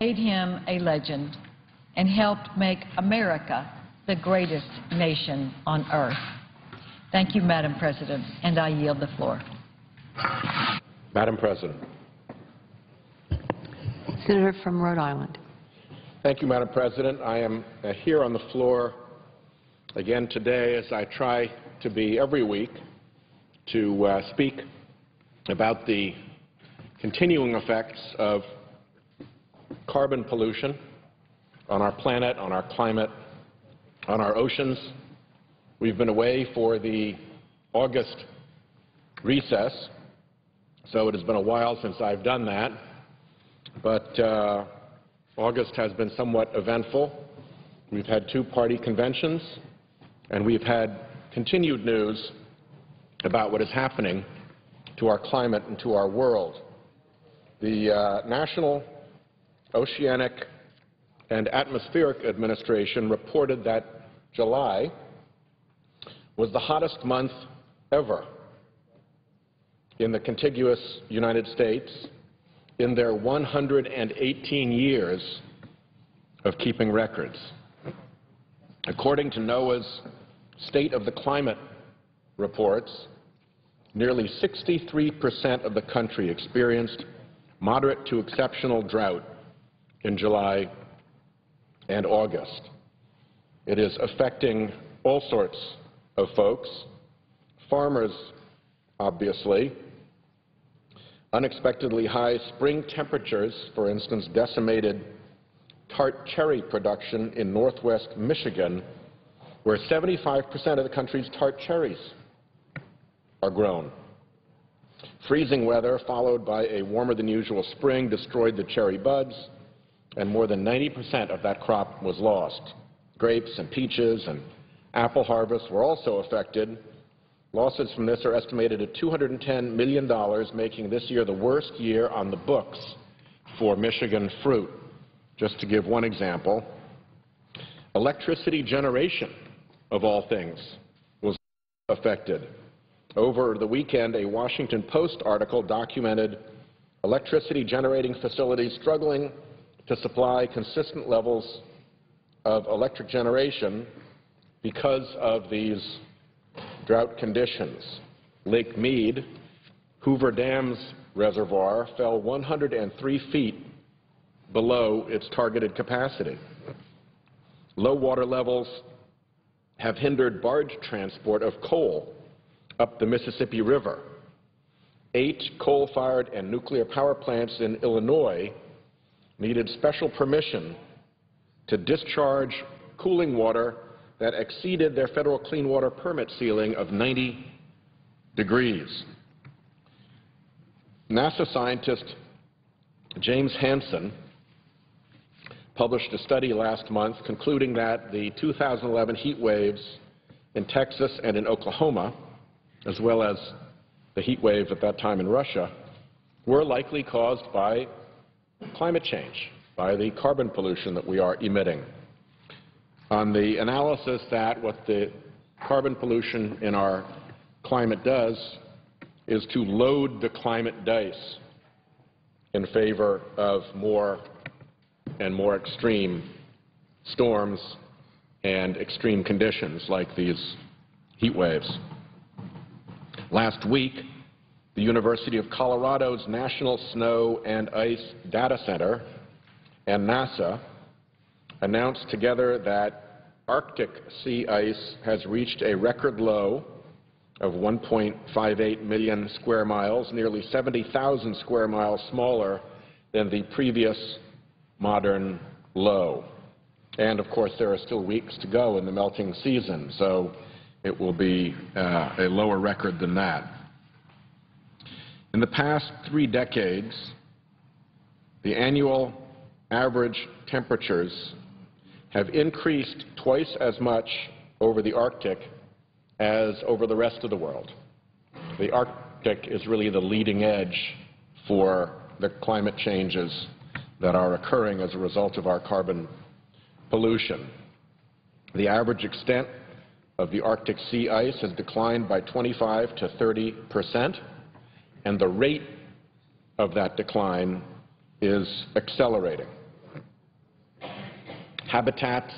made him a legend and helped make America the greatest nation on earth. Thank you, Madam President, and I yield the floor. Madam President. Senator from Rhode Island. Thank you, Madam President. I am here on the floor again today, as I try to be every week, to speak about the continuing effects of carbon pollution on our planet, on our climate, on our oceans. We've been away for the August recess, so it has been a while since I've done that. But August has been somewhat eventful. We've had two party conventions, and we've had continued news about what is happening to our climate and to our world. The National Oceanic and Atmospheric Administration reported that July was the hottest month ever in the contiguous United States in their 118 years of keeping records. According to NOAA's State of the Climate reports, nearly 63% of the country experienced moderate to exceptional drought in July and August. It is affecting all sorts of folks, farmers, obviously. Unexpectedly high spring temperatures, for instance, decimated tart cherry production in northwest Michigan, where 75% of the country's tart cherries are grown. Freezing weather followed by a warmer than usual spring destroyed the cherry buds, and more than 90% of that crop was lost. Grapes and peaches and apple harvests were also affected. Losses from this are estimated at $210 million, making this year the worst year on the books for Michigan fruit. Just to give one example, electricity generation, of all things, was affected. Over the weekend, a Washington Post article documented electricity generating facilities struggling to supply consistent levels of electric generation because of these drought conditions. Lake Mead, Hoover Dam's reservoir, fell 103 feet below its targeted capacity. Low water levels have hindered barge transport of coal up the Mississippi River. 8 coal-fired and nuclear power plants in Illinois needed special permission to discharge cooling water that exceeded their federal clean water permit ceiling of 90 degrees. NASA scientist James Hansen published a study last month concluding that the 2011 heat waves in Texas and in Oklahoma, as well as the heat wave at that time in Russia, were likely caused by climate change, by the carbon pollution that we are emitting. On the analysis that what the carbon pollution in our climate does is to load the climate dice in favor of more and more extreme storms and extreme conditions like these heat waves. Last week, the University of Colorado's National Snow and Ice Data Center and NASA announced together that Arctic sea ice has reached a record low of 1.58 million square miles, nearly 70,000 square miles smaller than the previous modern low. And, of course, there are still weeks to go in the melting season, so it will be a lower record than that. In the past 3 decades, the annual average temperatures have increased twice as much over the Arctic as over the rest of the world. The Arctic is really the leading edge for the climate changes that are occurring as a result of our carbon pollution. The average extent of the Arctic sea ice has declined by 25 to 30%, and the rate of that decline is accelerating. Habitats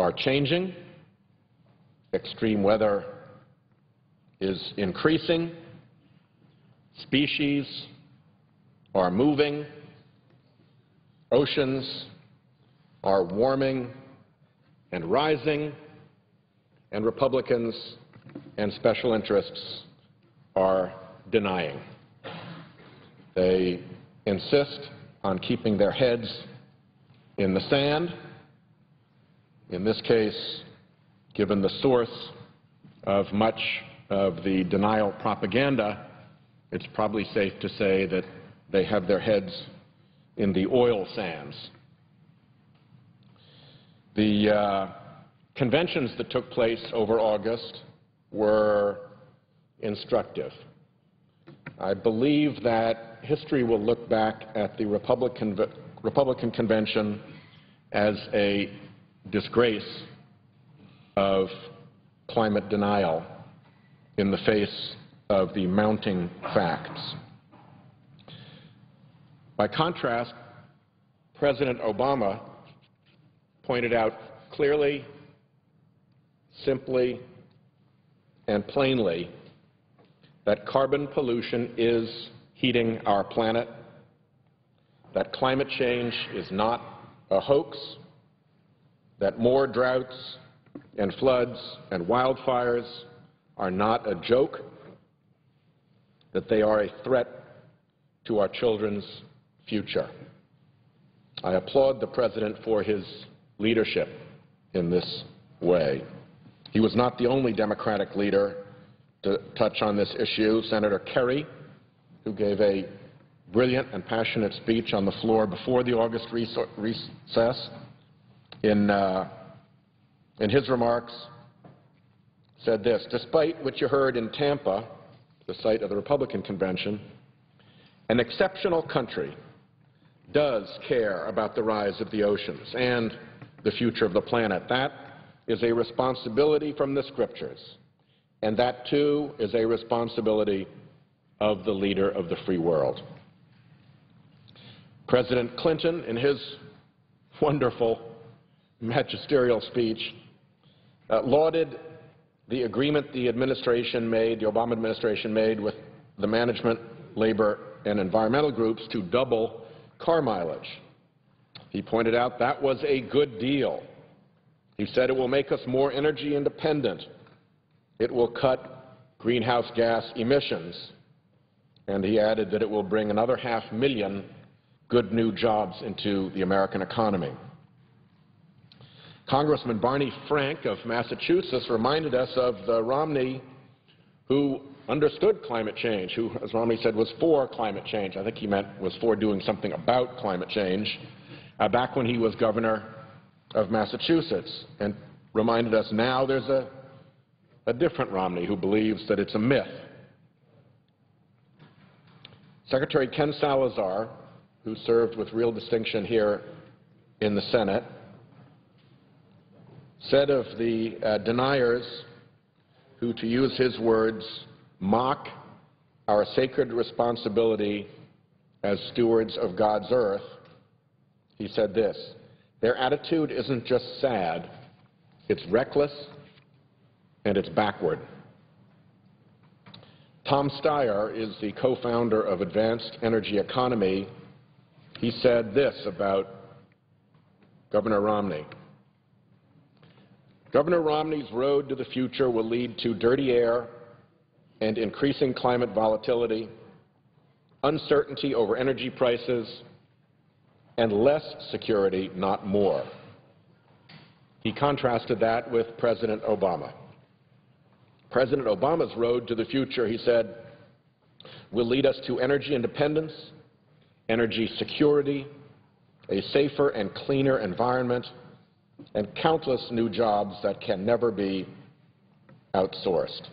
are changing. Extreme weather is increasing. Species are moving. Oceans are warming and rising. And Republicans and special interests are denying. They insist on keeping their heads in the sand. In this case, given the source of much of the denial propaganda, it's probably safe to say that they have their heads in the oil sands. The conventions that took place over August were instructive. I believe that history will look back at the Republican convention as a disgrace of climate denial in the face of the mounting facts. By contrast, President Obama pointed out clearly, simply, and plainly that carbon pollution is heating our planet, that climate change is not a hoax, that more droughts and floods and wildfires are not a joke, that they are a threat to our children's future. I applaud the President for his leadership in this way. He was not the only Democratic leader to touch on this issue. Senator Kerry, who gave a brilliant and passionate speech on the floor before the August recess, in his remarks said this: despite what you heard in Tampa, the site of the Republican convention, an exceptional country does care about the rise of the oceans and the future of the planet. That is a responsibility from the Scriptures, and that, too, is a responsibility of the leader of the free world. President Clinton, in his wonderful magisterial speech, lauded the agreement the administration made, the Obama administration made with the management, labor, and environmental groups to double car mileage. He pointed out that was a good deal. He said it will make us more energy independent. It will cut greenhouse gas emissions. And he added that it will bring another 500,000 good new jobs into the American economy. Congressman Barney Frank of Massachusetts reminded us of the Romney who understood climate change, who, as Romney said, was for climate change. I think he meant was for doing something about climate change, back when he was governor of Massachusetts, and reminded us now there's a different Romney who believes that it's a myth. Secretary Ken Salazar, who served with real distinction here in the Senate, said of the deniers who, to use his words, mock our sacred responsibility as stewards of God's earth, he said this: their attitude isn't just sad, it's reckless and it's backward. Tom Steyer is the co-founder of Advanced Energy Economy. He said this about Governor Romney: Governor Romney's road to the future will lead to dirty air and increasing climate volatility, uncertainty over energy prices, and less security, not more. He contrasted that with President Obama. President Obama's road to the future, he said, will lead us to energy independence, energy security, a safer and cleaner environment, and countless new jobs that can never be outsourced.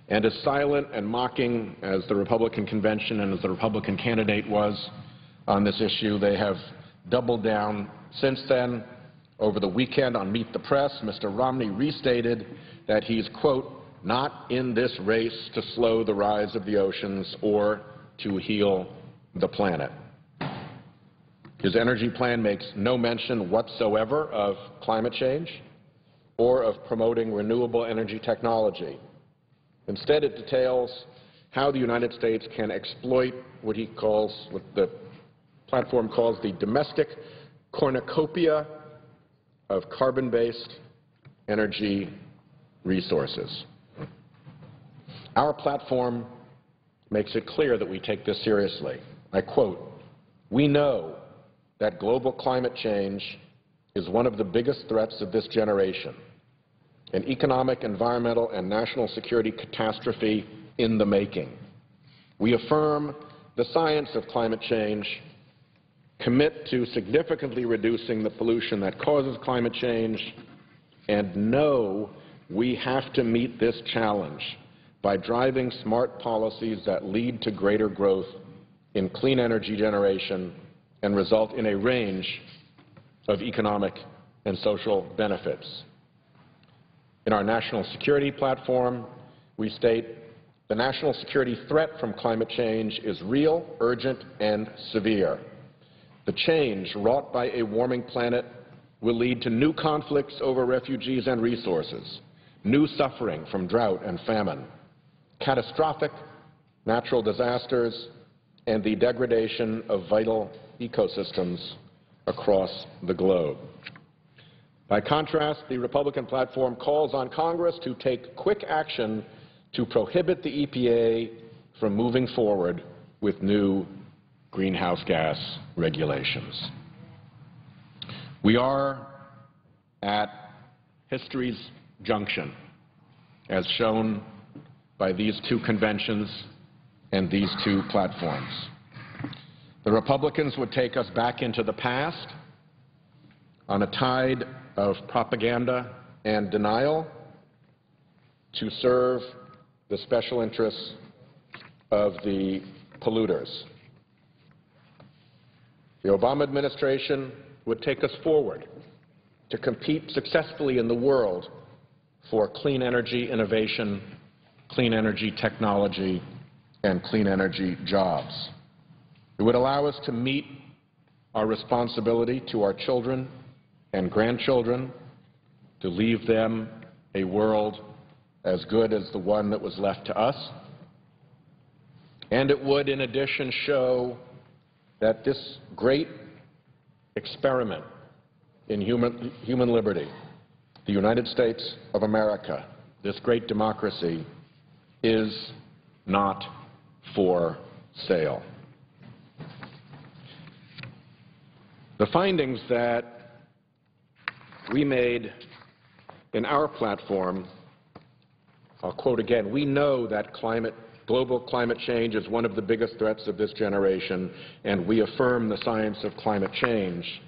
And as silent and mocking as the Republican convention and as the Republican candidate was on this issue, they have doubled down since then. Over the weekend on Meet the Press, Mr. Romney restated that he's, quote, not in this race to slow the rise of the oceans or to heal the planet. His energy plan makes no mention whatsoever of climate change or of promoting renewable energy technology. Instead, it details how the United States can exploit what the platform calls the domestic cornucopia of carbon-based energy resources. Our platform makes it clear that we take this seriously. I quote, "We know that global climate change is one of the biggest threats of this generation, an economic, environmental, and national security catastrophe in the making. We affirm the science of climate change, commit to significantly reducing the pollution that causes climate change, and know we have to meet this challenge by driving smart policies that lead to greater growth in clean energy generation and result in a range of economic and social benefits." In our national security platform, we state, "The national security threat from climate change is real, urgent, and severe. The change wrought by a warming planet will lead to new conflicts over refugees and resources, new suffering from drought and famine, catastrophic natural disasters, and the degradation of vital ecosystems across the globe." By contrast, the Republican platform calls on Congress to take quick action to prohibit the EPA from moving forward with new greenhouse gas regulations. We are at history's junction, as shown by these two conventions and these two platforms. The Republicans would take us back into the past on a tide of propaganda and denial to serve the special interests of the polluters. The Obama administration would take us forward to compete successfully in the world for clean energy innovation, clean energy technology, and clean energy jobs. It would allow us to meet our responsibility to our children and grandchildren to leave them a world as good as the one that was left to us. And it would, in addition, show that this great experiment in human liberty, the United States of America, this great democracy, is not for sale. The findings that we made in our platform, I'll quote again, "We know that global climate change is one of the biggest threats of this generation, and we affirm the science of climate change,"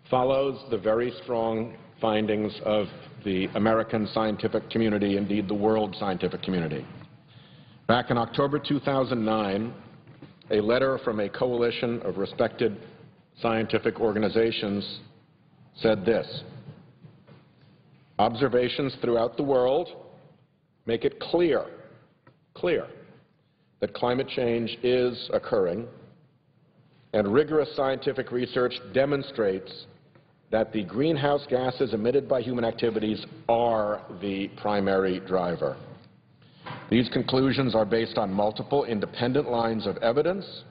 follows the very strong findings of the American scientific community, indeed the world scientific community. Back in October 2009, a letter from a coalition of respected scientific organizations said this: "Observations throughout the world make it clear that climate change is occurring, and rigorous scientific research demonstrates that the greenhouse gases emitted by human activities are the primary driver. These conclusions are based on multiple independent lines of evidence,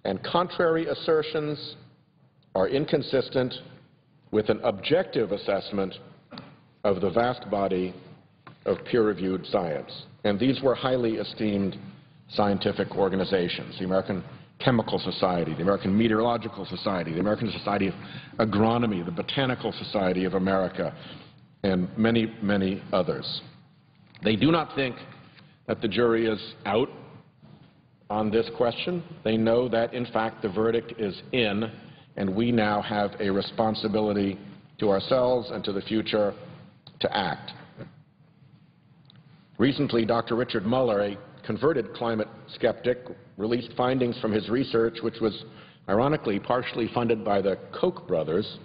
and contrary assertions are inconsistent with an objective assessment of the vast body of peer-reviewed science." And these were highly esteemed scientific organizations: the American Chemical Society, the American Meteorological Society, the American Society of Agronomy, the Botanical Society of America, and many, many others. They do not think that the jury is out on this question. They know that, in fact, the verdict is in, and we now have a responsibility to ourselves and to the future to act. Recently, Dr. Richard Muller, a converted climate skeptic, released findings from his research, which was ironically partially funded by the Koch brothers,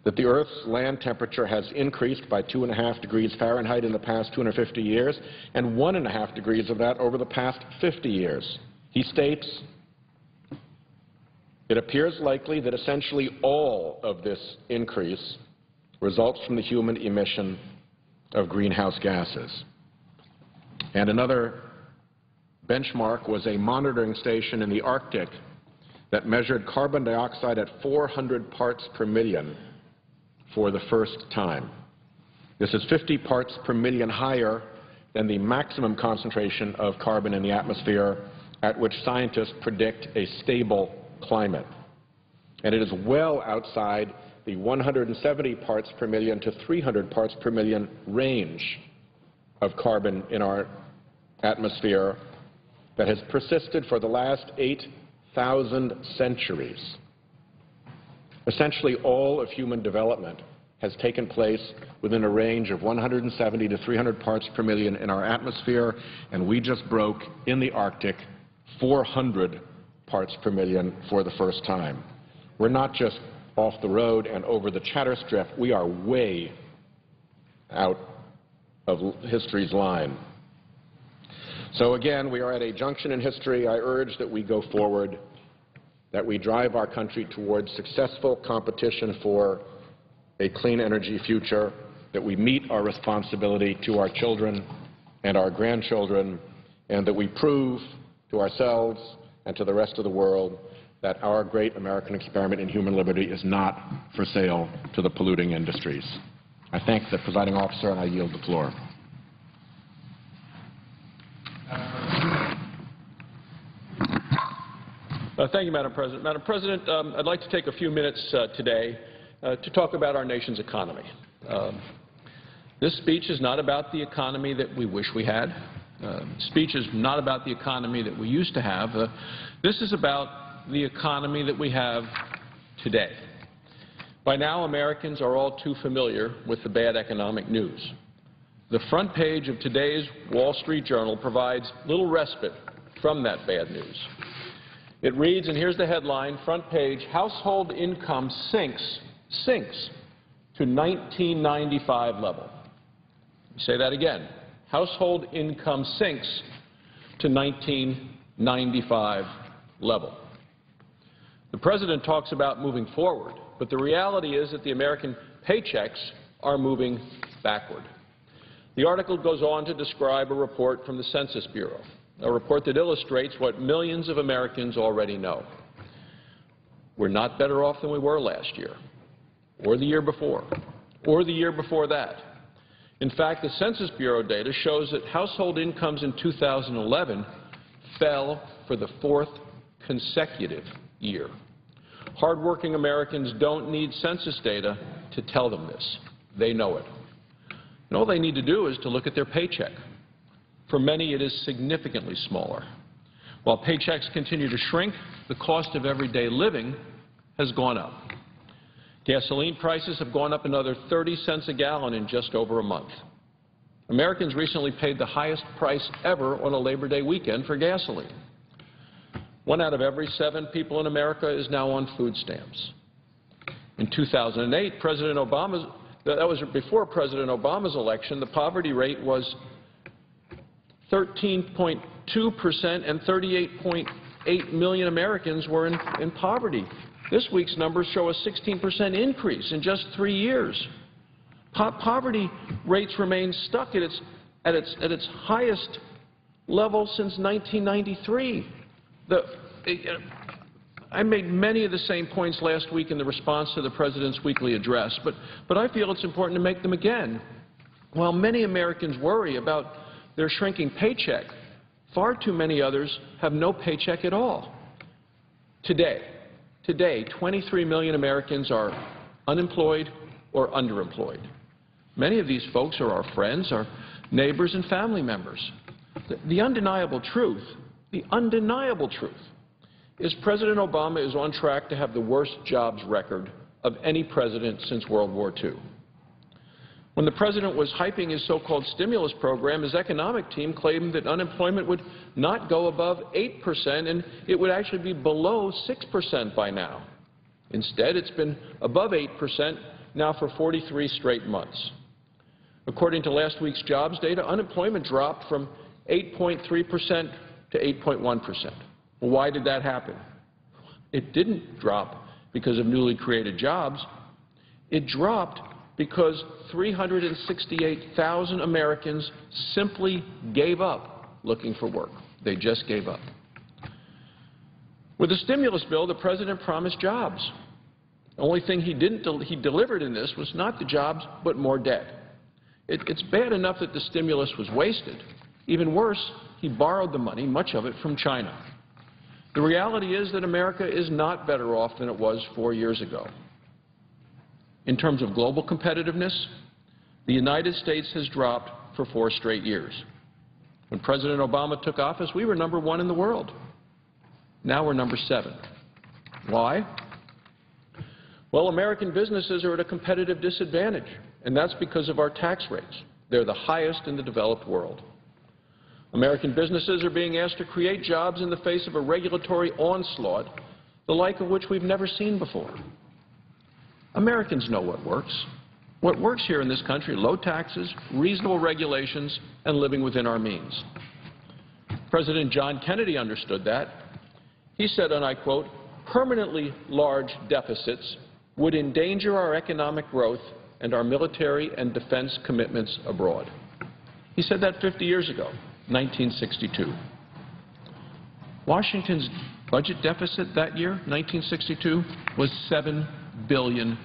that the Earth's land temperature has increased by 2.5 degrees Fahrenheit in the past 250 years, and 1.5 degrees of that over the past 50 years. He states, It appears likely that essentially all of this increase results from the human emission of greenhouse gases. And another benchmark was a monitoring station in the Arctic that measured carbon dioxide at 400 parts per million for the first time. This is 50 parts per million higher than the maximum concentration of carbon in the atmosphere at which scientists predict a stable climate. And it is well outside the 170 parts per million to 300 parts per million range of carbon in our atmosphere that has persisted for the last 8,000 centuries. Essentially all of human development has taken place within a range of 170 to 300 parts per million in our atmosphere, and we just broke in the Arctic 400 parts per million for the first time. We're not just off the road and over the chatter strip, we are way out of history's line. So again, we are at a junction in history. I urge that we go forward, that we drive our country towards successful competition for a clean energy future, that we meet our responsibility to our children and our grandchildren, and that we prove to ourselves and to the rest of the world that our great American experiment in human liberty is not for sale to the polluting industries. I thank the presiding officer, and I yield the floor. Thank you, Madam President. Madam President, I'd like to take a few minutes today to talk about our nation's economy. This speech is not about the economy that we wish we had. Speech is not about the economy that we used to have. This is about the economy that we have today. By now, Americans are all too familiar with the bad economic news. The front page of today's Wall Street Journal provides little respite from that bad news. It reads, and here's the headline, front page, household income sinks to 1995 level. Let me say that again. Household income sinks to 1995 level. The President talks about moving forward, but the reality is that the American paychecks are moving backward. The article goes on to describe a report from the Census Bureau, a report that illustrates what millions of Americans already know. We're not better off than we were last year, or the year before, or the year before that. In fact, the Census Bureau data shows that household incomes in 2011 fell for the fourth consecutive year. Hardworking Americans don't need census data to tell them this. They know it. And all they need to do is to look at their paycheck. For many, it is significantly smaller. While paychecks continue to shrink, the cost of everyday living has gone up. Gasoline prices have gone up another 30 cents a gallon in just over a month. Americans recently paid the highest price ever on a Labor Day weekend for gasoline. 1 out of every 7 people in America is now on food stamps. In 2008, that was before President Obama's election, the poverty rate was 13.2% and 38.8 million Americans were in poverty. This week's numbers show a 16% increase in just 3 years. Poverty rates remain stuck at its highest level since 1993. I made many of the same points last week in the response to the President's weekly address, but I feel it's important to make them again. While many Americans worry about their shrinking paycheck, far too many others have no paycheck at all. Today, 23 million Americans are unemployed or underemployed. Many of these folks are our friends, our neighbors, and family members. The undeniable truth is President Obama is on track to have the worst jobs record of any president since World War II. When the President was hyping his so-called stimulus program, his economic team claimed that unemployment would not go above 8% and it would actually be below 6% by now. Instead, it's been above 8% now for 43 straight months. According to last week's jobs data, unemployment dropped from 8.3% to 8.1%. Well, why did that happen? It didn't drop because of newly created jobs. It dropped because 368,000 Americans simply gave up looking for work. They just gave up. With the stimulus bill, the President promised jobs. The only thing he delivered in this was not the jobs, but more debt. It's bad enough that the stimulus was wasted. Even worse, he borrowed the money, much of it from China. The reality is that America is not better off than it was 4 years ago. In terms of global competitiveness, the United States has dropped for 4 straight years. When President Obama took office, we were #1 in the world. Now we're #7. Why? Well, American businesses are at a competitive disadvantage, and that's because of our tax rates. They're the highest in the developed world. American businesses are being asked to create jobs in the face of a regulatory onslaught, the like of which we've never seen before. Americans know what works. What works here in this country: low taxes, reasonable regulations, and living within our means. President John Kennedy understood that. He said, and I quote, "Permanently large deficits would endanger our economic growth and our military and defense commitments abroad." He said that 50 years ago, 1962. Washington's budget deficit that year, 1962, was $7 billion.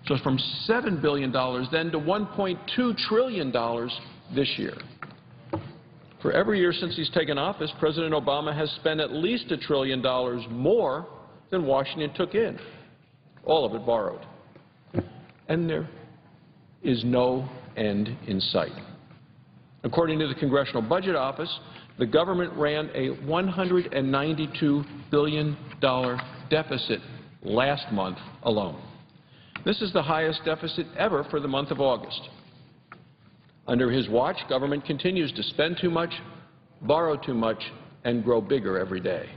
So from $7 billion then to $1.2 trillion this year. For every year since he's taken office, President Obama has spent at least $1 trillion more than Washington took in, all of it borrowed. And there is no end in sight. According to the Congressional Budget Office, the government ran a $192 billion deficit last month alone. This is the highest deficit ever for the month of August. Under his watch, government continues to spend too much, borrow too much, and grow bigger every day.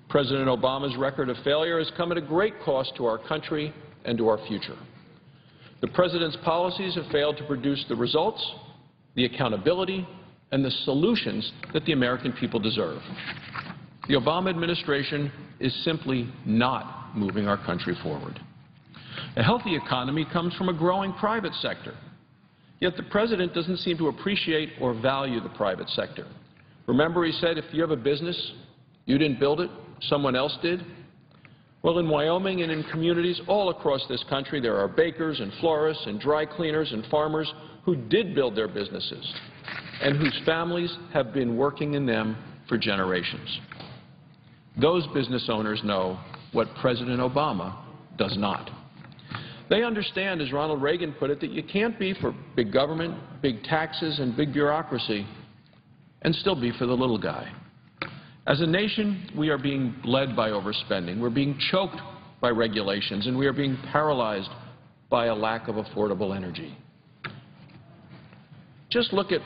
President Obama's record of failure has come at a great cost to our country and to our future. The President's policies have failed to produce the results, the accountability, and the solutions that the American people deserve. The Obama administration is simply not moving our country forward. A healthy economy comes from a growing private sector. Yet the President doesn't seem to appreciate or value the private sector. Remember, he said, if you have a business, you didn't build it, someone else did. Well, in Wyoming and in communities all across this country, there are bakers and florists and dry cleaners and farmers who did build their businesses and whose families have been working in them for generations. Those business owners know what President Obama does not. They understand, as Ronald Reagan put it, that you can't be for big government, big taxes, and big bureaucracy and still be for the little guy. As a nation, we are being led by overspending. We're being choked by regulations, and we are being paralyzed by a lack of affordable energy. Just look at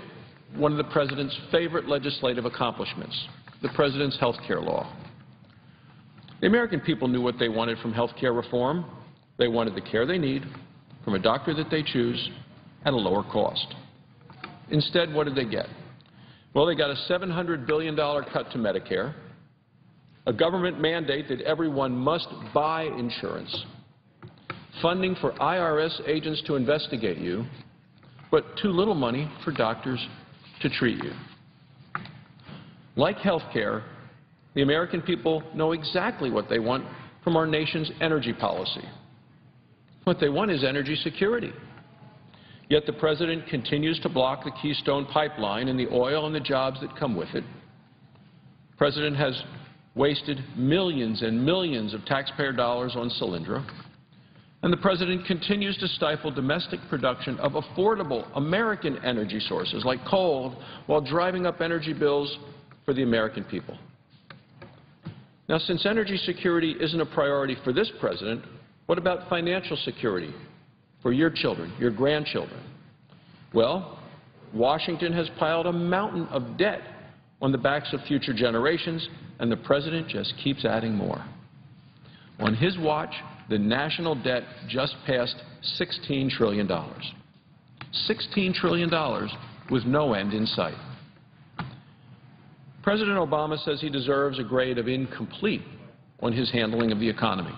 one of the President's favorite legislative accomplishments, the President's health care law. The American people knew what they wanted from health care reform. They wanted the care they need from a doctor that they choose at a lower cost. Instead, what did they get? Well, they got a $700 billion cut to Medicare, a government mandate that everyone must buy insurance, funding for IRS agents to investigate you, but too little money for doctors to treat you. Like health care, the American people know exactly what they want from our nation's energy policy. What they want is energy security. Yet the President continues to block the Keystone Pipeline and the oil and the jobs that come with it. The President has wasted millions and millions of taxpayer dollars on Solyndra. And the President continues to stifle domestic production of affordable American energy sources like coal while driving up energy bills for the American people. Now, since energy security isn't a priority for this President, what about financial security for your children, your grandchildren? Well, Washington has piled a mountain of debt on the backs of future generations, and the President just keeps adding more. On his watch, the national debt just passed $16 trillion. $16 trillion with no end in sight. President Obama says he deserves a grade of incomplete on his handling of the economy.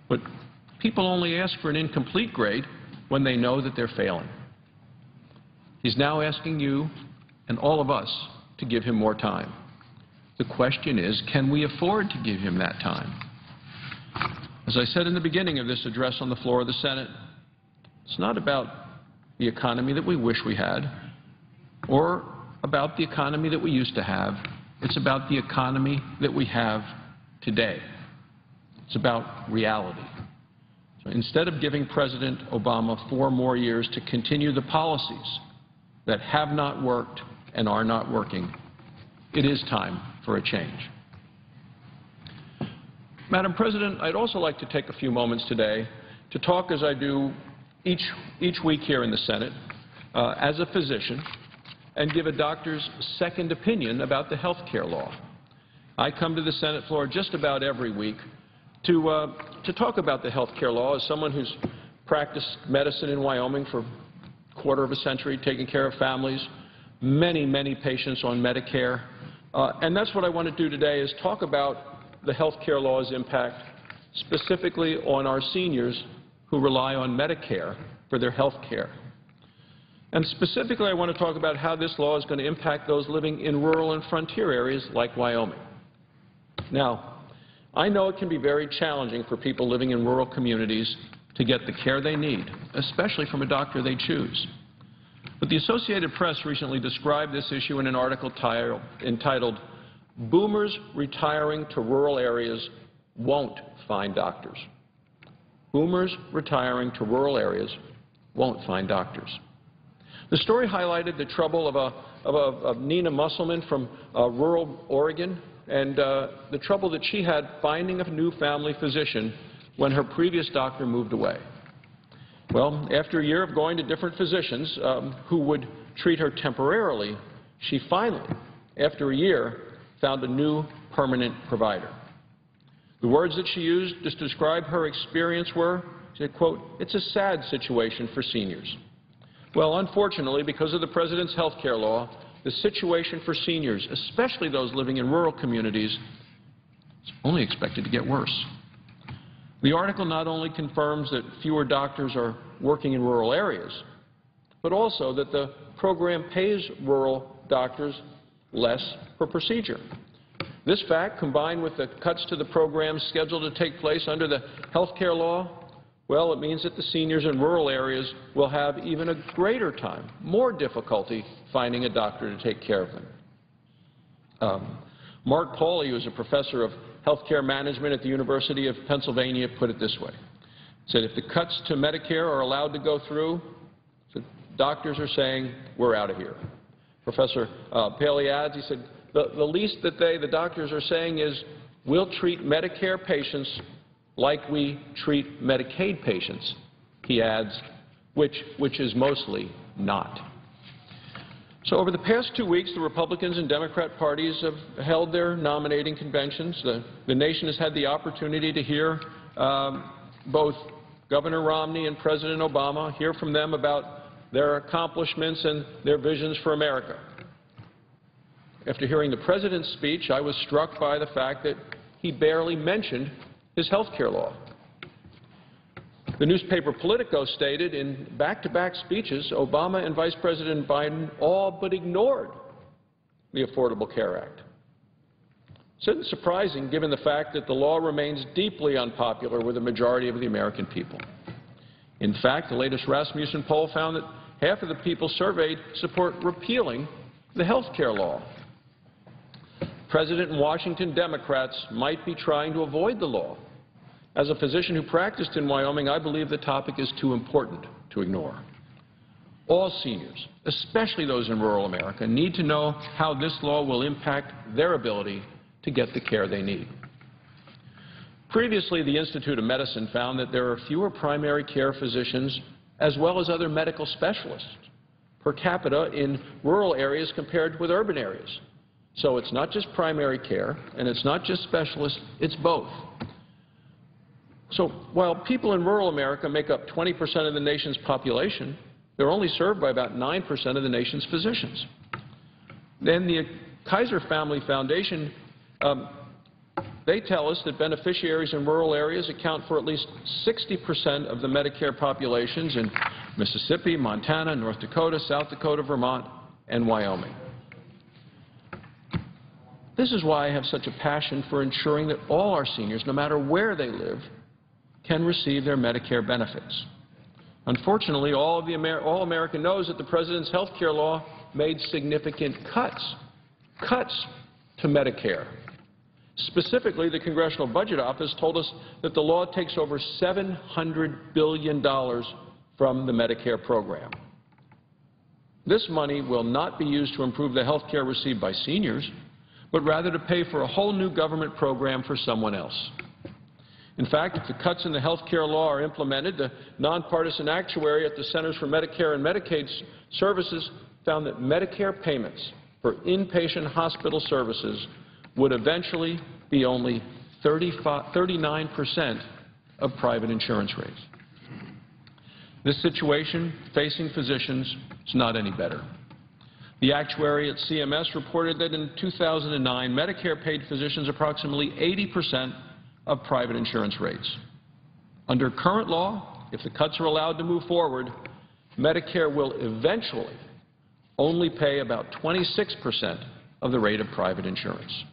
But people only ask for an incomplete grade when they know that they're failing. He's now asking you and all of us to give him more time. The question is, can we afford to give him that time? As I said in the beginning of this address on the floor of the Senate, it's not about the economy that we wish we had or about the economy that we used to have. It's about the economy that we have today. It's about reality. So instead of giving President Obama 4 more years to continue the policies that have not worked and are not working, it is time for a change. Madam President, I'd also like to take a few moments today to talk, as I do each week here in the Senate, as a physician, and give a doctor's second opinion about the health care law. I come to the Senate floor just about every week to talk about the health care law as someone who's practiced medicine in Wyoming for a quarter of a century, taking care of families, many, many patients on Medicare. And that's what I want to do today, is talk about the health care law's impact specifically on our seniors who rely on Medicare for their health care. And specifically, I want to talk about how this law is going to impact those living in rural and frontier areas like Wyoming. Now, I know it can be very challenging for people living in rural communities to get the care they need, especially from a doctor they choose. But the Associated Press recently described this issue in an article entitled, "Boomers Retiring to Rural Areas Won't Find Doctors." Boomers retiring to rural areas won't find doctors. The story highlighted the trouble of Nina Musselman from rural Oregon and the trouble that she had finding a new family physician when her previous doctor moved away. Well, after a year of going to different physicians who would treat her temporarily, she finally, after a year, found a new permanent provider. The words that she used to describe her experience were, she said, quote, "It's a sad situation for seniors." Well, unfortunately, because of the President's health care law, the situation for seniors, especially those living in rural communities, is only expected to get worse. The article not only confirms that fewer doctors are working in rural areas, but also that the program pays rural doctors less per procedure. This fact, combined with the cuts to the program scheduled to take place under the health care law, well, it means that the seniors in rural areas will have even a greater time, more difficulty finding a doctor to take care of them. Mark Pauly, who is a professor of health care management at the University of Pennsylvania, put it this way. He said, if the cuts to Medicare are allowed to go through, the doctors are saying, we're out of here. Professor Paley adds, he said, the least that the doctors are saying is, we'll treat Medicare patients like we treat Medicaid patients, he adds, which is mostly not. So over the past 2 weeks, the Republicans and Democrat parties have held their nominating conventions. The nation has had the opportunity to hear both Governor Romney and President Obama, hear from them about their accomplishments and their visions for America. After hearing the President's speech, I was struck by the fact that he barely mentioned his health care law. The newspaper Politico stated in back-to-back speeches, Obama and Vice President Biden all but ignored the Affordable Care Act. It's not surprising given the fact that the law remains deeply unpopular with the majority of the American people. In fact, the latest Rasmussen poll found that half of the people surveyed support repealing the health care law. President and Washington Democrats might be trying to avoid the law. As a physician who practiced in Wyoming, I believe the topic is too important to ignore. All seniors, especially those in rural America, need to know how this law will impact their ability to get the care they need. Previously, the Institute of Medicine found that there are fewer primary care physicians as well as other medical specialists per capita in rural areas compared with urban areas. So it's not just primary care and it's not just specialists, it's both. So while people in rural America make up 20% of the nation's population, they're only served by about 9% of the nation's physicians. Then the Kaiser Family Foundation, they tell us that beneficiaries in rural areas account for at least 60% of the Medicare populations in Mississippi, Montana, North Dakota, South Dakota, Vermont, and Wyoming. This is why I have such a passion for ensuring that all our seniors, no matter where they live, can receive their Medicare benefits. Unfortunately, all America knows that the President's health care law made significant cuts to Medicare. Specifically, the Congressional Budget Office told us that the law takes over $700 billion from the Medicare program. This money will not be used to improve the health care received by seniors, but rather to pay for a whole new government program for someone else. In fact, if the cuts in the health care law are implemented, the nonpartisan actuary at the Centers for Medicare and Medicaid Services found that Medicare payments for inpatient hospital services would eventually be only 39% of private insurance rates. This situation facing physicians is not any better. The actuary at CMS reported that in 2009, Medicare paid physicians approximately 80% of private insurance rates. Under current law, if the cuts are allowed to move forward, Medicare will eventually only pay about 26% of the rate of private insurance.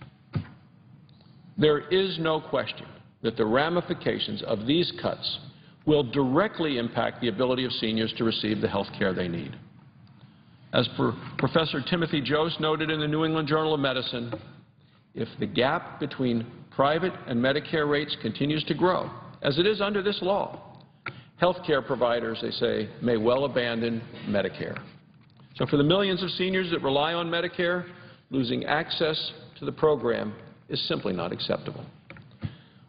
There is no question that the ramifications of these cuts will directly impact the ability of seniors to receive the health care they need. As Professor Timothy Jost noted in the New England Journal of Medicine, if the gap between private and Medicare rates continues to grow, as it is under this law, health care providers, they say, may well abandon Medicare. So for the millions of seniors that rely on Medicare, losing access to the program is simply not acceptable.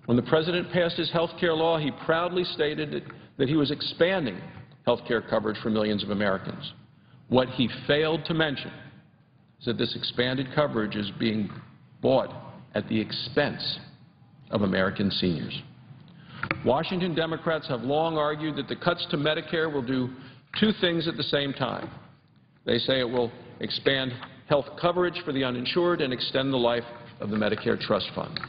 When the President passed his health care law, he proudly stated that he was expanding health care coverage for millions of Americans. What he failed to mention is that this expanded coverage is being bought at the expense of American seniors. Washington Democrats have long argued that the cuts to Medicare will do two things at the same time. They say it will expand health coverage for the uninsured and extend the life of the Medicare Trust Fund.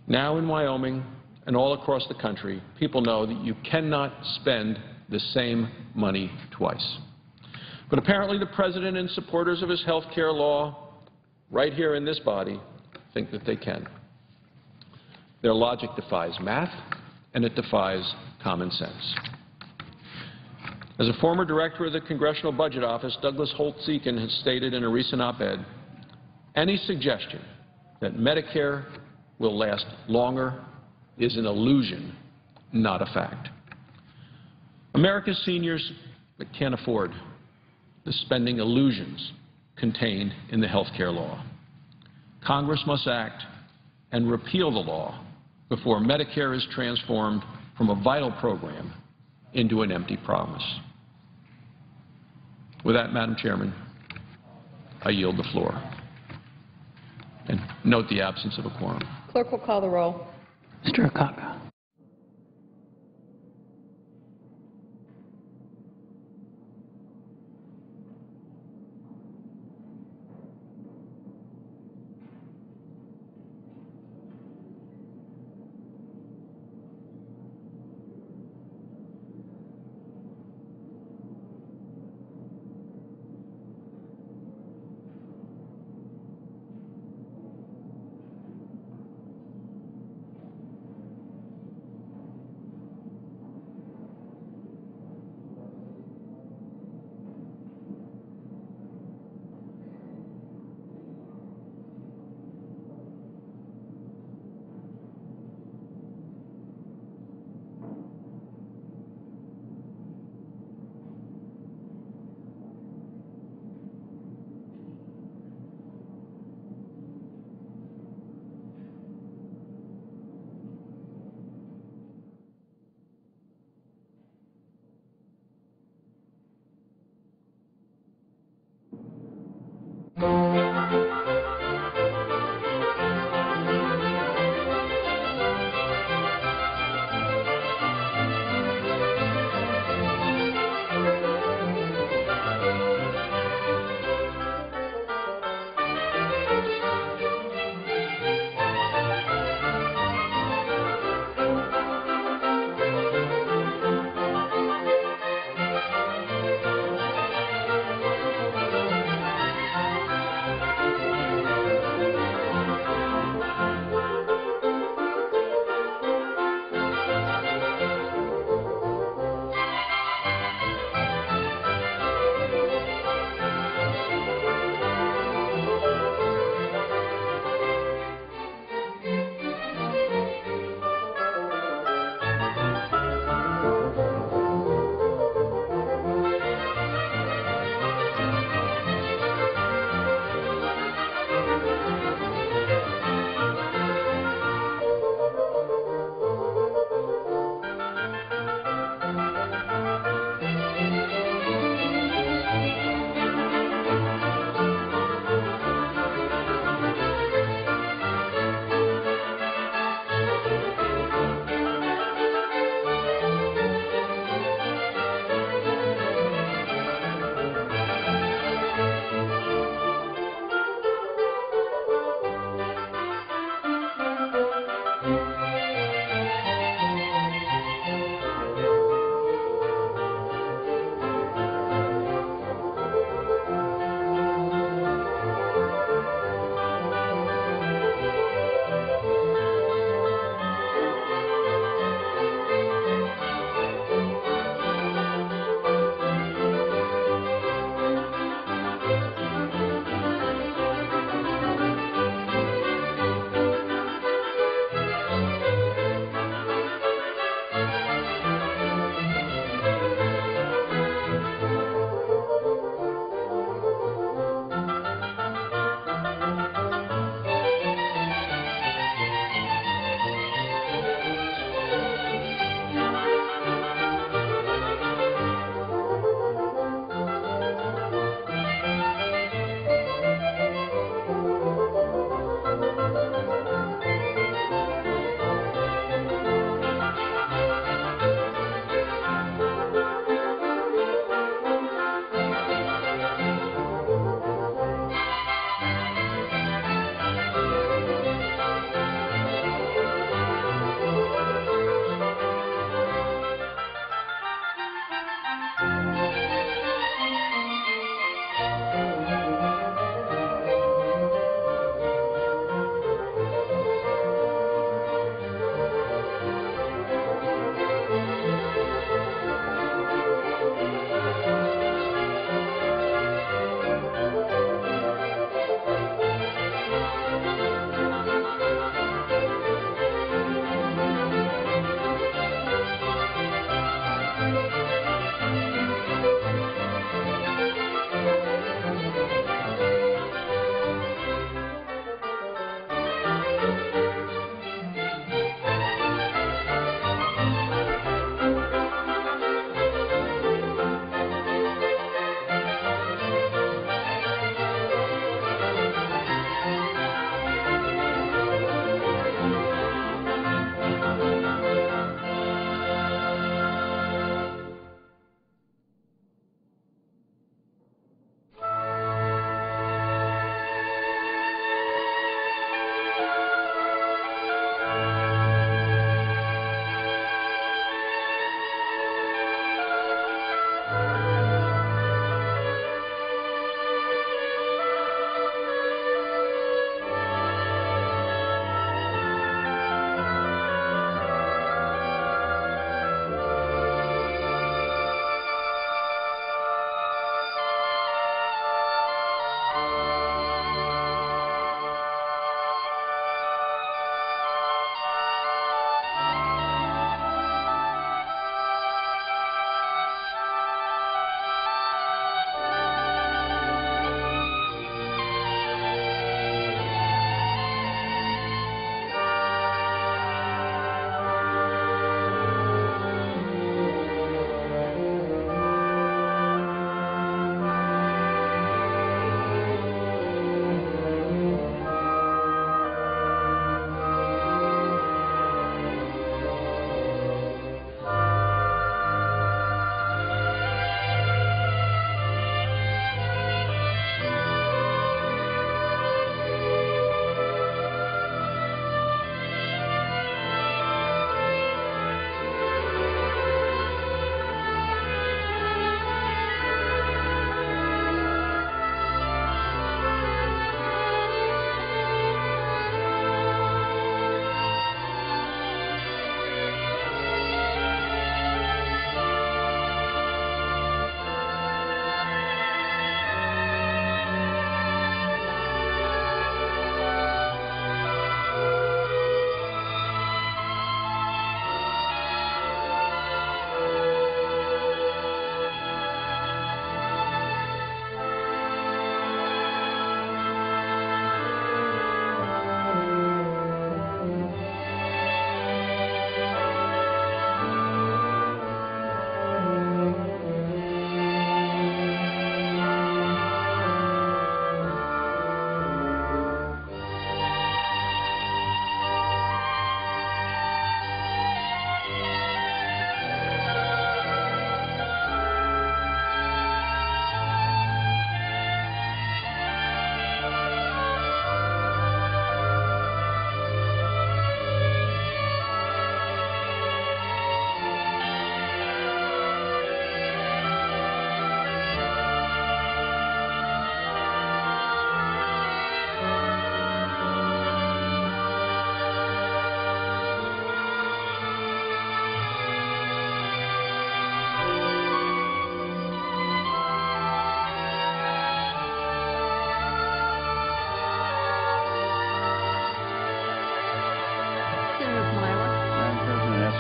Now in Wyoming and all across the country, people know that you cannot spend the same money twice. But apparently the President and supporters of his health care law right here in this body think that they can. Their logic defies math, and it defies common sense. As a former director of the Congressional Budget Office, Douglas Holt-Eakin has stated in a recent op-ed, any suggestion that Medicare will last longer is an illusion, not a fact. America's seniors can't afford the spending illusions contained in the health care law. Congress must act and repeal the law before Medicare is transformed from a vital program into an empty promise. With that, Madam Chairman, I yield the floor. And note the absence of a quorum. Clerk will call the roll. Mr. Akaka.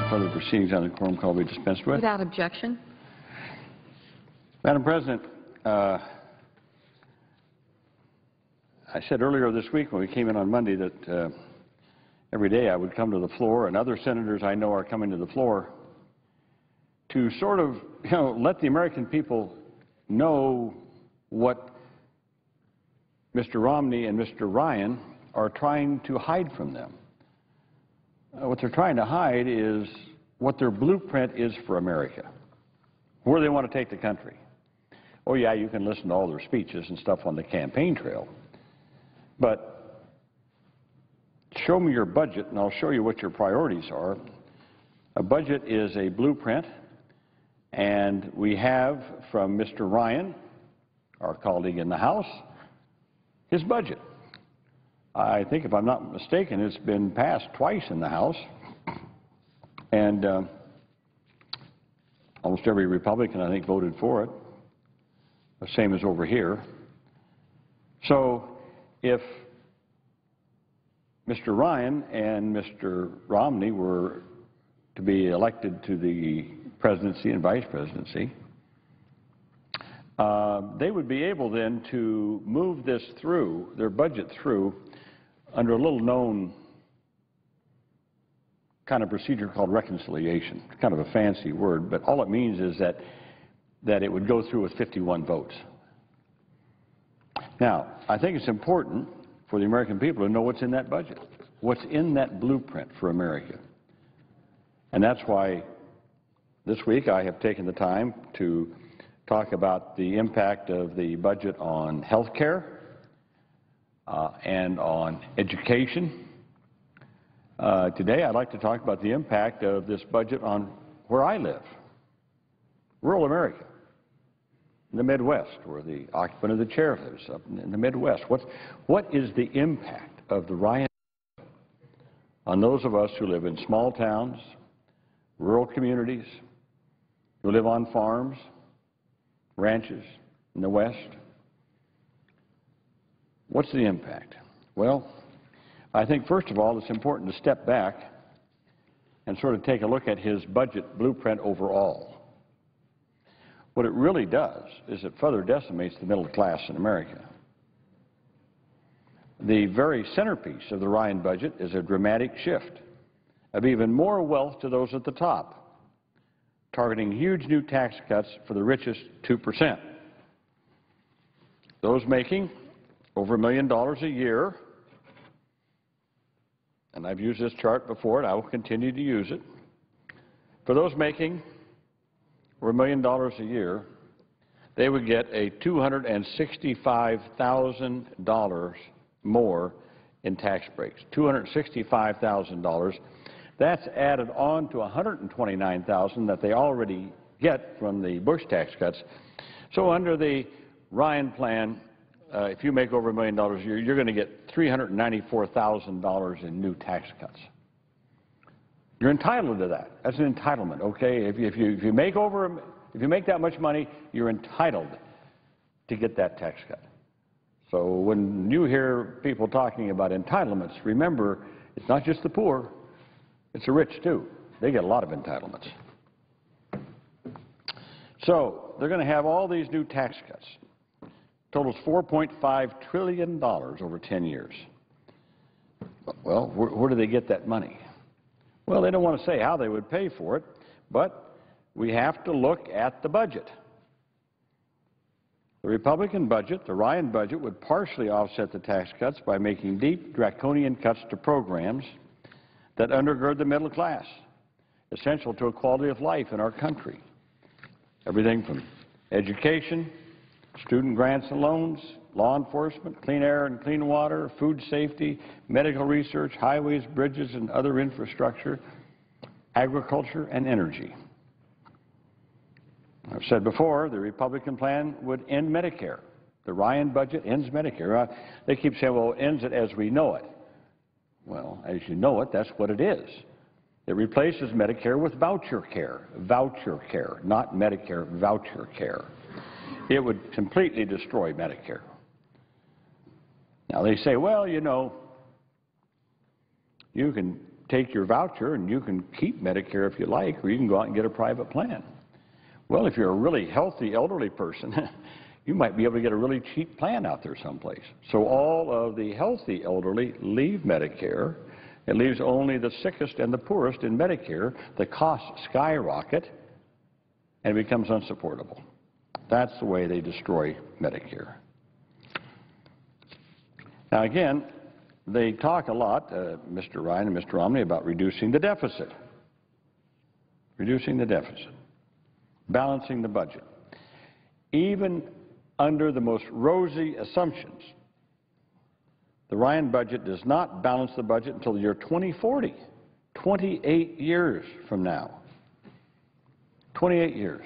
further proceedings on the quorum call be dispensed with. Without objection. Madam President, I said earlier this week when we came in on Monday that every day I would come to the floor, and other senators I know are coming to the floor, to sort of, let the American people know what Mr. Romney and Mr. Ryan are trying to hide from them. What they're trying to hide is what their blueprint is for America, where they want to take the country. Oh, yeah, you can listen to all their speeches and stuff on the campaign trail, but show me your budget and I'll show you what your priorities are. A budget is a blueprint, and we have from Mr. Ryan, our colleague in the House, his budget. I think, if I'm not mistaken, it's been passed twice in the House, and almost every Republican, I think, voted for it, the same as over here. So if Mr. Ryan and Mr. Romney were to be elected to the presidency and vice presidency, they would be able then to move this through, their budget through, under a little known kind of procedure called reconciliation. It's kind of a fancy word, but all it means is that it would go through with 51 votes. Now, I think it's important for the American people to know what's in that budget, what's in that blueprint for America. And that's why this week I have taken the time to talk about the impact of the budget on health care and on education. Today I'd like to talk about the impact of this budget on where I live, rural America, in the Midwest, where the occupant of the chair lives, up in the Midwest. What is the impact of the Ryan on those of us who live in small towns, rural communities, who live on farms, ranches in the West? What's the impact? Well, I think, first of all, it's important to step back and sort of take a look at his budget blueprint overall. What it really does is it further decimates the middle class in America. The very centerpiece of the Ryan budget is a dramatic shift of even more wealth to those at the top, targeting huge new tax cuts for the richest 2%. Those making over $1 million a year, and I've used this chart before and I will continue to use it. For those making over $1 million a year, they would get a $265,000 more in tax breaks. $265,000. That's added on to $129,000 that they already get from the Bush tax cuts. So under the Ryan plan, if you make over $1 million a year, you're going to get $394,000 in new tax cuts. You're entitled to that. That's an entitlement, okay? If you make that much money, you're entitled to get that tax cut. So when you hear people talking about entitlements, remember, it's not just the poor, it's the rich too. They get a lot of entitlements. So they're going to have all these new tax cuts. Totals $4.5 trillion over 10 years. Well, where do they get that money? Well, they don't want to say how they would pay for it, but we have to look at the budget. The Republican budget, the Ryan budget, would partially offset the tax cuts by making deep, draconian cuts to programs that undergird the middle class, essential to a quality of life in our country. Everything from education, student grants and loans, law enforcement, clean air and clean water, food safety, medical research, highways, bridges, and other infrastructure, agriculture, and energy. I've said before, the Republican plan would end Medicare. The Ryan budget ends Medicare. They keep saying, well, it ends it as we know it. Well, as you know it, that's what it is. It replaces Medicare with voucher care, not Medicare, voucher care. It would completely destroy Medicare. Now, they say, well, you know, you can take your voucher and you can keep Medicare if you like, or you can go out and get a private plan. Well, if you're a really healthy elderly person, you might be able to get a really cheap plan out there someplace. So all of the healthy elderly leave Medicare. It leaves only the sickest and the poorest in Medicare. The costs skyrocket, and it becomes unsupportable. That's the way they destroy Medicare. Now, again, they talk a lot, Mr. Ryan and Mr. Romney, about reducing the deficit. Reducing the deficit. Balancing the budget. Even under the most rosy assumptions, the Ryan budget does not balance the budget until the year 2040, 28 years from now. 28 years.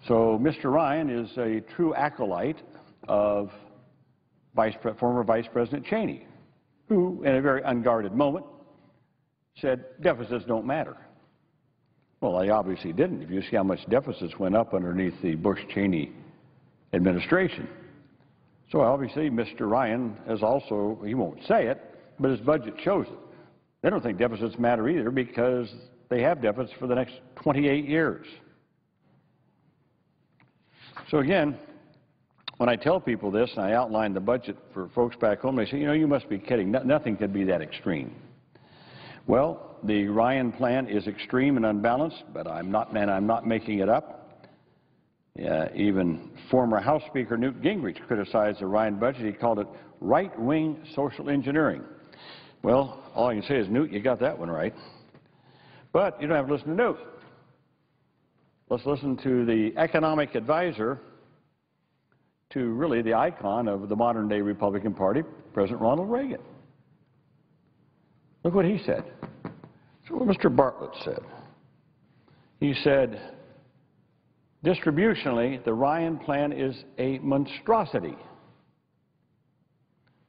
So Mr. Ryan is a true acolyte of former Vice President Cheney, who, in a very unguarded moment, said deficits don't matter. Well, they obviously didn't. If you see how much deficits went up underneath the Bush-Cheney administration. So obviously Mr. Ryan has also, he won't say it, but his budget shows it. They don't think deficits matter either because they have deficits for the next 28 years. So again, when I tell people this and I outline the budget for folks back home, they say, you know, you must be kidding. Nothing could be that extreme. Well, the Ryan plan is extreme and unbalanced, but I'm not making it up. Even former House Speaker Newt Gingrich criticized the Ryan budget. He called it right-wing social engineering. Well, all I can say is, Newt, you got that one right. But you don't have to listen to Newt. Let's listen to the economic advisor to really the icon of the modern-day Republican Party, President Ronald Reagan. Look what he said. So what Mr. Bartlett said. He said, distributionally, the Ryan plan is a monstrosity.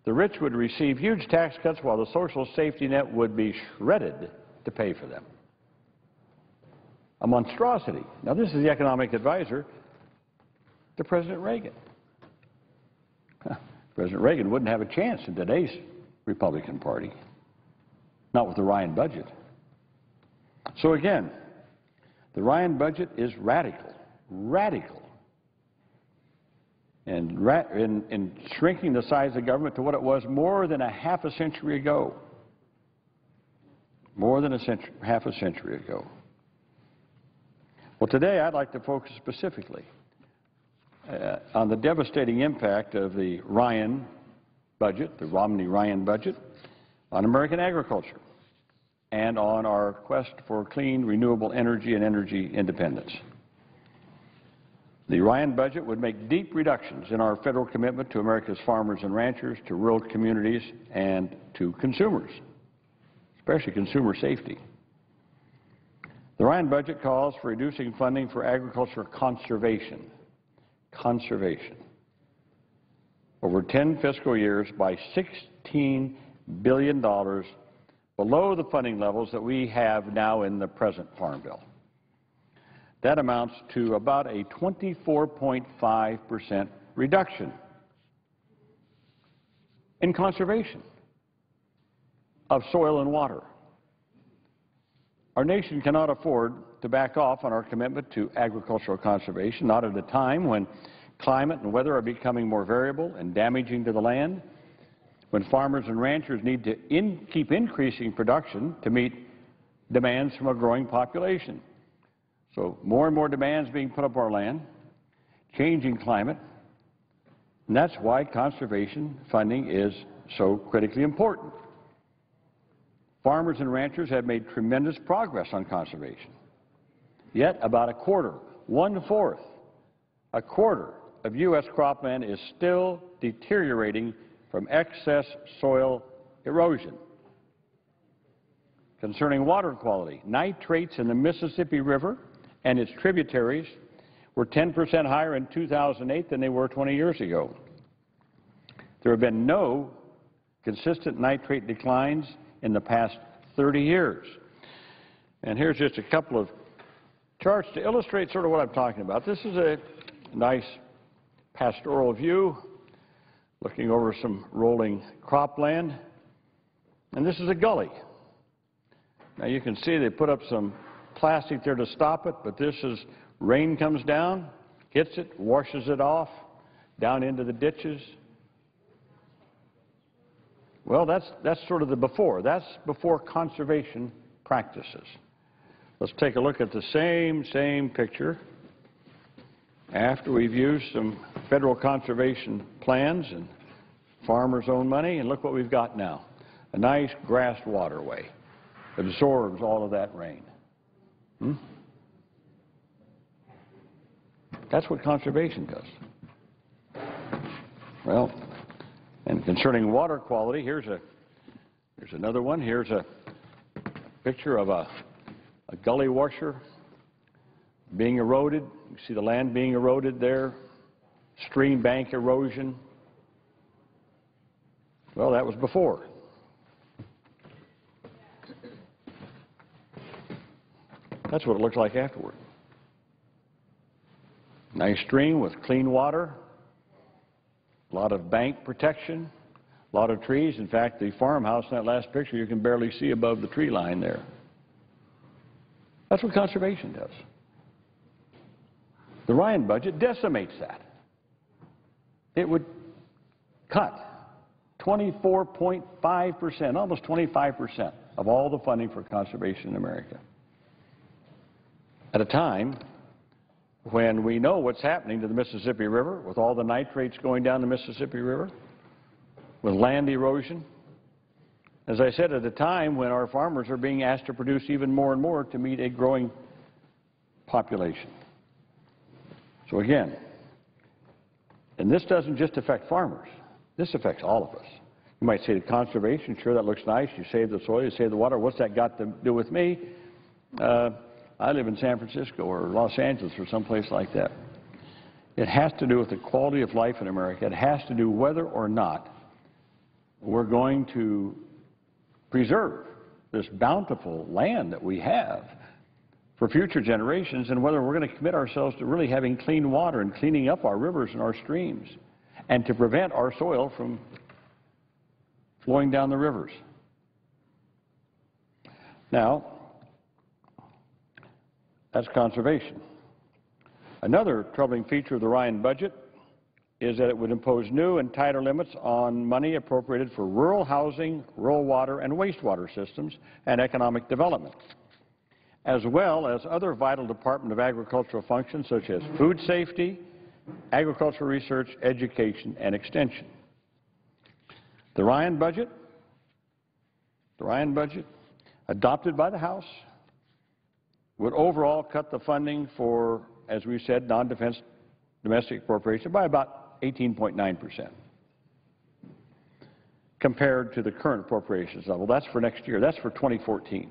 The rich would receive huge tax cuts while the social safety net would be shredded to pay for them. A monstrosity. Now, this is the economic advisor to President Reagan. President Reagan wouldn't have a chance in today's Republican Party, not with the Ryan budget. So again, the Ryan budget is radical, radical, and in shrinking the size of government to what it was more than a half a century ago. More than half a century ago. Well, today I'd like to focus specifically on the devastating impact of the Ryan budget, the Romney-Ryan budget, on American agriculture and on our quest for clean, renewable energy and energy independence. The Ryan budget would make deep reductions in our federal commitment to America's farmers and ranchers, to rural communities, and to consumers, especially consumer safety. The Ryan budget calls for reducing funding for agriculture conservation. Conservation. Over 10 fiscal years by $16 billion below the funding levels that we have now in the present Farm Bill. That amounts to about a 24.5% reduction in conservation of soil and water. Our nation cannot afford to back off on our commitment to agricultural conservation, not at a time when climate and weather are becoming more variable and damaging to the land, when farmers and ranchers need to keep increasing production to meet demands from a growing population. So more and more demands being put up our land, changing climate, and that's why conservation funding is so critically important. Farmers and ranchers have made tremendous progress on conservation. Yet about a quarter of U.S. cropland is still deteriorating from excess soil erosion. Concerning water quality, nitrates in the Mississippi River and its tributaries were 10% higher in 2008 than they were 20 years ago. There have been no consistent nitrate declines in the past 30 years. And here's just a couple of charts to illustrate sort of what I'm talking about. This is a nice pastoral view looking over some rolling cropland. And this is a gully. Now you can see they put up some plastic there to stop it, but this is, rain comes down, hits it, washes it off, down into the ditches. Well, that's sort of the before. That's before conservation practices. Let's take a look at the same picture after we've used some federal conservation plans and farmers' own money, and look what we've got now. A nice grassed waterway. Absorbs all of that rain. That's what conservation does. Well, and concerning water quality, here's another one. Here's a picture of a gully washer being eroded. You see the land being eroded there. Stream bank erosion. Well, that was before. That's what it looks like afterward. Nice stream with clean water, a lot of bank protection, a lot of trees. In fact, the farmhouse in that last picture you can barely see above the tree line there. That's what conservation does. The Ryan budget decimates that. It would cut 24.5%, almost 25% of all the funding for conservation in America. At a time when we know what's happening to the Mississippi River with all the nitrates going down the Mississippi River, with land erosion. As I said, at a time when our farmers are being asked to produce even more and more to meet a growing population. So again, and this doesn't just affect farmers. This affects all of us. You might say to conservation, sure, that looks nice. You save the soil, you save the water. What's that got to do with me? I live in San Francisco or Los Angeles or someplace like that. It has to do with the quality of life in America. It has to do whether or not we're going to preserve this bountiful land that we have for future generations, and whether we're going to commit ourselves to really having clean water and cleaning up our rivers and our streams and to prevent our soil from flowing down the rivers. Now, that's conservation. Another troubling feature of the Ryan budget is that it would impose new and tighter limits on money appropriated for rural housing, rural water and wastewater systems and economic development, as well as other vital Department of Agricultural functions such as food safety, agricultural research, education, and extension. The Ryan budget, adopted by the House, would overall cut the funding for, as we said, non-defense domestic appropriation by about 18.9% compared to the current appropriations level. That's for next year. That's for 2014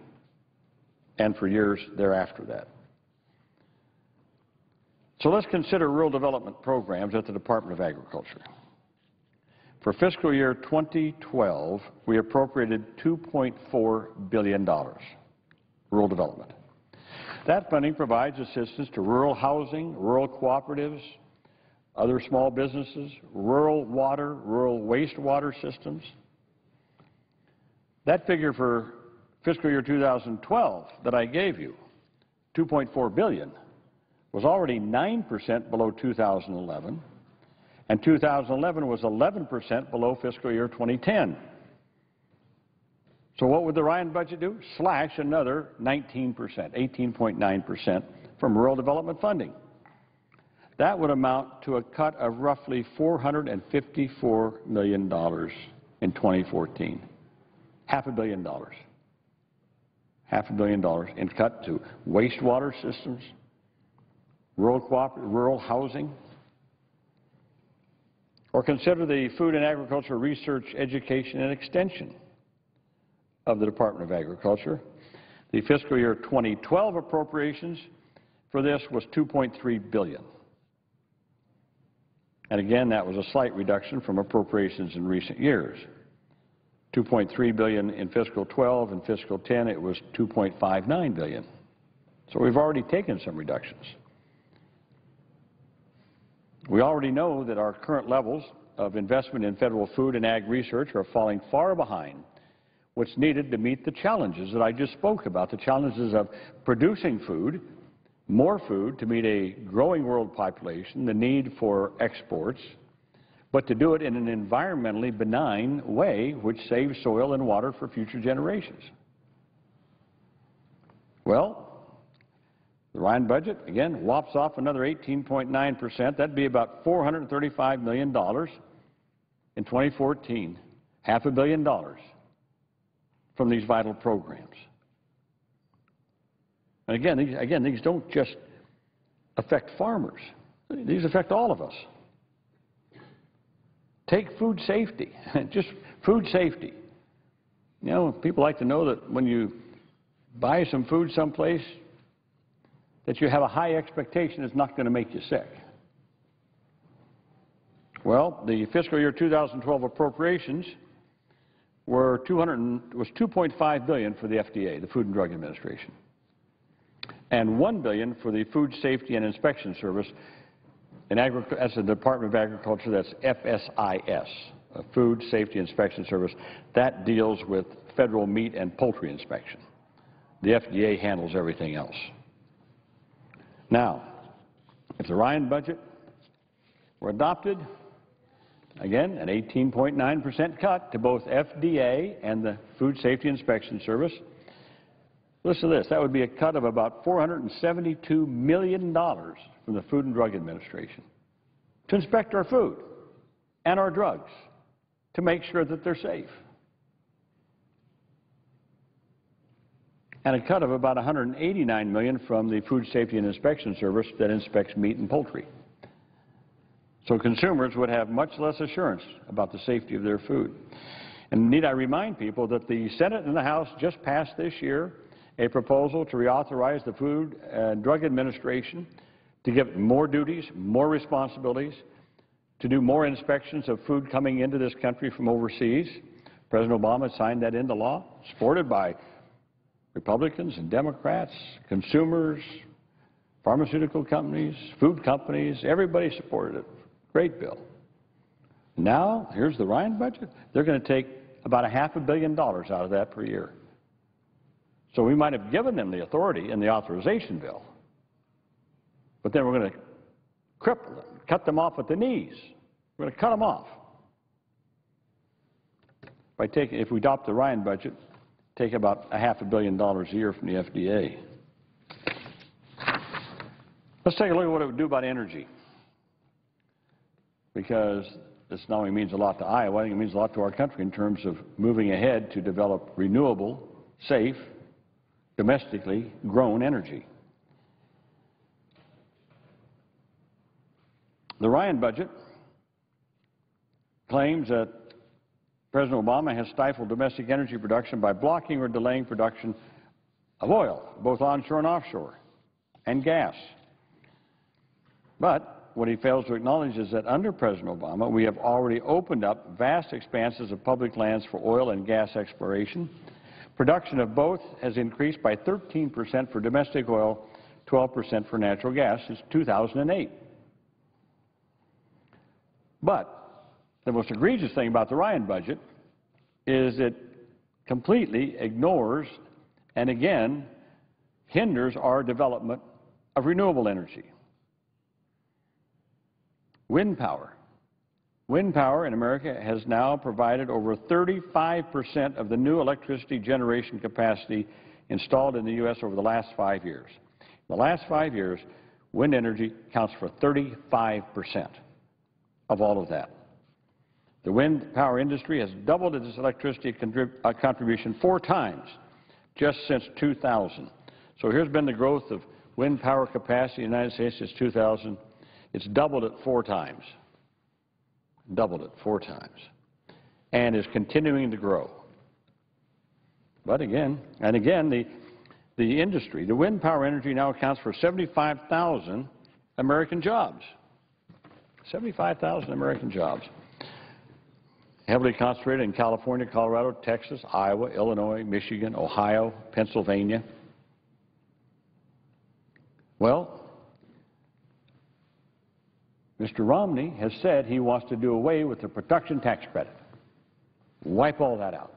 and for years thereafter that. So let's consider rural development programs at the Department of Agriculture. For fiscal year 2012, we appropriated $2.4 billion, rural development. That funding provides assistance to rural housing, rural cooperatives, other small businesses, rural water, rural wastewater systems. That figure for fiscal year 2012 that I gave you, $2.4 billion, was already 9% below 2011, and 2011 was 11% below fiscal year 2010. So what would the Ryan budget do? Slash another 19%, 18.9% from rural development funding. That would amount to a cut of roughly $454 million in 2014. $500 million. $500 million in cut to wastewater systems, rural housing. Or consider the food and agriculture research, education, and extension of the Department of Agriculture. The fiscal year 2012 appropriations for this was $2.3 billion. And again, that was a slight reduction from appropriations in recent years. $2.3 billion in fiscal 12, and fiscal 10 it was $2.59 billion. So we've already taken some reductions. We already know that our current levels of investment in federal food and ag research are falling far behind what's needed to meet the challenges that I just spoke about, the challenges of producing food, more food to meet a growing world population, the need for exports, but to do it in an environmentally benign way which saves soil and water for future generations. Well, the Ryan budget, again, whops off another 18.9%. That'd be about $435 million in 2014, $500 million from these vital programs. And again, these don't just affect farmers. These affect all of us. Take food safety, just food safety. You know, people like to know that when you buy some food someplace, that you have a high expectation it's not going to make you sick. Well, the fiscal year 2012 appropriations was $2.5 billion for the FDA, the Food and Drug Administration, and $1 billion for the Food Safety and Inspection Service. That's the Department of Agriculture, that's FSIS, Food Safety Inspection Service. That deals with federal meat and poultry inspection. The FDA handles everything else. Now, if the Ryan budget were adopted, again, an 18.9% cut to both FDA and the Food Safety Inspection Service. Listen to this. That would be a cut of about $472 million from the Food and Drug Administration to inspect our food and our drugs to make sure that they're safe. And a cut of about $189 million from the Food Safety and Inspection Service that inspects meat and poultry. So consumers would have much less assurance about the safety of their food. And need I remind people that the Senate and the House just passed this year a proposal to reauthorize the Food and Drug Administration to give more duties, more responsibilities, to do more inspections of food coming into this country from overseas. President Obama signed that into law, supported by Republicans and Democrats, consumers, pharmaceutical companies, food companies, everybody supported it. Great bill. Now, here's the Ryan budget. They're going to take about $500 million out of that per year. So we might have given them the authority in the authorization bill, but then we're going to cripple them, cut them off at the knees. We're going to cut them off. If we adopt the Ryan budget, take about $500 million a year from the FDA. Let's take a look at what it would do about energy. Because this not only means a lot to Iowa, I think it means a lot to our country in terms of moving ahead to develop renewable, safe, domestically grown energy. The Ryan budget claims that President Obama has stifled domestic energy production by blocking or delaying production of oil, both onshore and offshore, and gas. But what he fails to acknowledge is that under President Obama, we have already opened up vast expanses of public lands for oil and gas exploration. Production of both has increased by 13% for domestic oil, 12% for natural gas since 2008. But the most egregious thing about the Ryan budget is it completely ignores and again hinders our development of renewable energy. Wind power. Wind power in America has now provided over 35% of the new electricity generation capacity installed in the U.S. over the last 5 years. In the last 5 years, wind energy accounts for 35% of all of that. The wind power industry has doubled its electricity contribution 4 times just since 2000. So here's been the growth of wind power capacity in the United States since 2000. It's doubled it 4 times. Doubled it 4 times. And is continuing to grow. But again, and again, the industry, the wind power energy now accounts for 75,000 American jobs. 75,000 American jobs. Heavily concentrated in California, Colorado, Texas, Iowa, Illinois, Michigan, Ohio, Pennsylvania. Well, Mr. Romney has said he wants to do away with the production tax credit. Wipe all that out.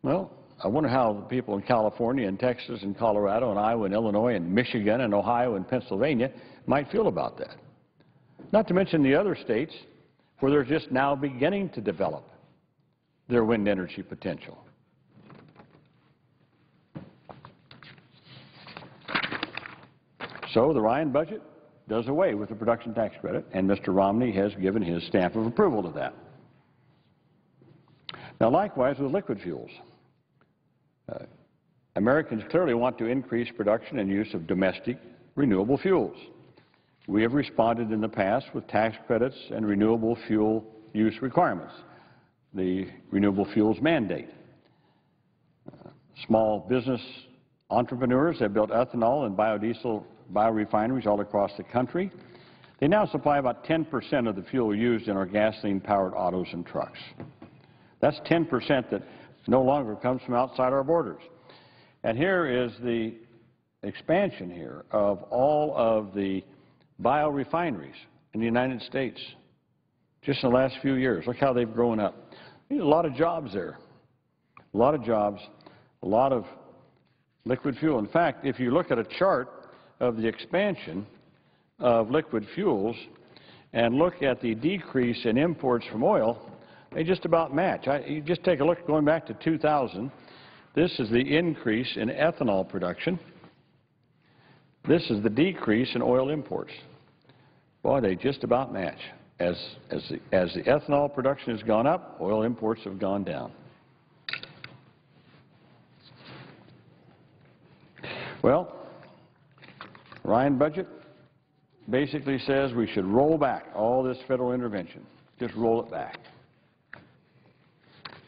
Well, I wonder how the people in California and Texas and Colorado and Iowa and Illinois and Michigan and Ohio and Pennsylvania might feel about that. Not to mention the other states where they're just now beginning to develop their wind energy potential. So the Ryan budget does away with the production tax credit, and Mr. Romney has given his stamp of approval to that. Now, likewise with liquid fuels. Americans clearly want to increase production and use of domestic renewable fuels. We have responded in the past with tax credits and renewable fuel use requirements, the renewable fuels mandate. Small business entrepreneurs have built ethanol and biodiesel biorefineries all across the country. They now supply about 10% of the fuel used in our gasoline-powered autos and trucks. That's 10% that no longer comes from outside our borders. And here is the expansion here of all of the biorefineries in the United States just in the last few years. Look how they've grown up. There's a lot of jobs there. A lot of jobs, a lot of liquid fuel. In fact, if you look at a chart of the expansion of liquid fuels and look at the decrease in imports from oil, they just about match. You just take a look going back to 2000. This is the increase in ethanol production. This is the decrease in oil imports. Boy, they just about match. As the ethanol production has gone up, oil imports have gone down. Well, Ryan budget basically says we should roll back all this federal intervention. Just roll it back.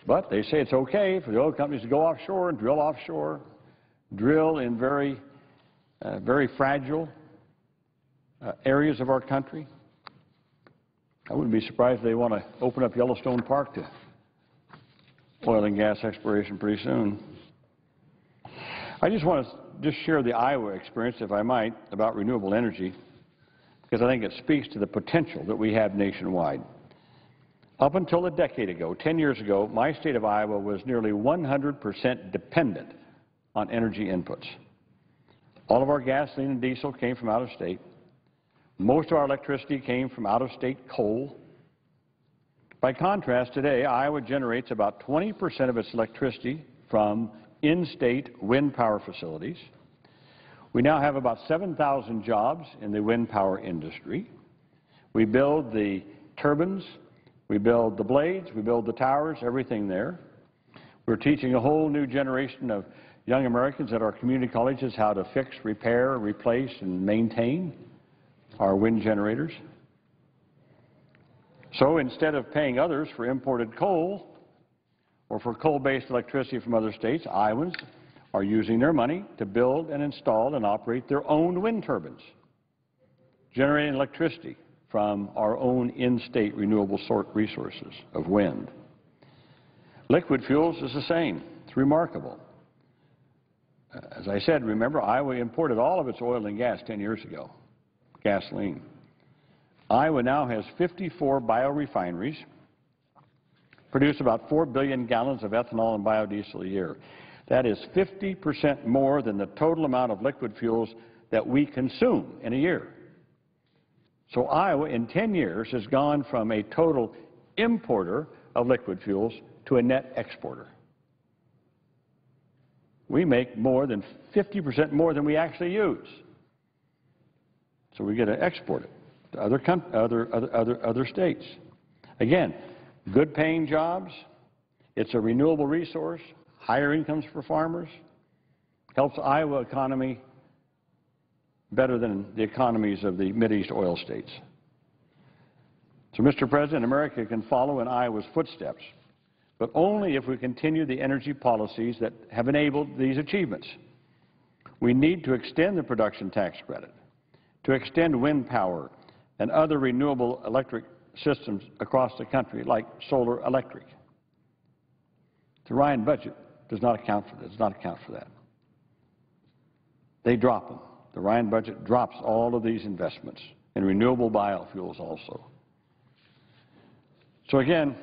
But they say it's okay for the oil companies to go offshore and drill offshore, drill in very fragile areas of our country. I wouldn't be surprised if they want to open up Yellowstone Park to oil and gas exploration pretty soon. I just want to share the Iowa experience, if I might, about renewable energy, because I think it speaks to the potential that we have nationwide. Up until a decade ago, 10 years ago, my state of Iowa was nearly 100% dependent on energy inputs. All of our gasoline and diesel came from out of state. Most of our electricity came from out-of-state coal. By contrast, today, Iowa generates about 20% of its electricity from in-state wind power facilities. We now have about 7,000 jobs in the wind power industry. We build the turbines, we build the blades, we build the towers, everything there. We're teaching a whole new generation of young Americans at our community colleges how to fix, repair, replace, and maintain our wind generators. So instead of paying others for imported coal or for coal-based electricity from other states, Iowans are using their money to build and install and operate their own wind turbines, generating electricity from our own in-state renewable resources of wind. Liquid fuels is the same. It's remarkable. As I said, remember, Iowa imported all of its oil and gas 10 years ago, gasoline. Iowa now has 54 biorefineries, produce about 4 billion gallons of ethanol and biodiesel a year. That is 50% more than the total amount of liquid fuels that we consume in a year. So Iowa, in 10 years, has gone from a total importer of liquid fuels to a net exporter. We make more than 50% more than we actually use. So we get to export it to other states. Again, good paying jobs. It's a renewable resource, higher incomes for farmers, helps the Iowa economy better than the economies of the Mideast oil states. So, Mr. President, America can follow in Iowa's footsteps, but only if we continue the energy policies that have enabled these achievements. We need to extend the production tax credit, to extend wind power and other renewable electric systems across the country, like solar electric. The Ryan budget does not account for that. They drop them. The Ryan budget drops all of these investments in renewable biofuels also. So again,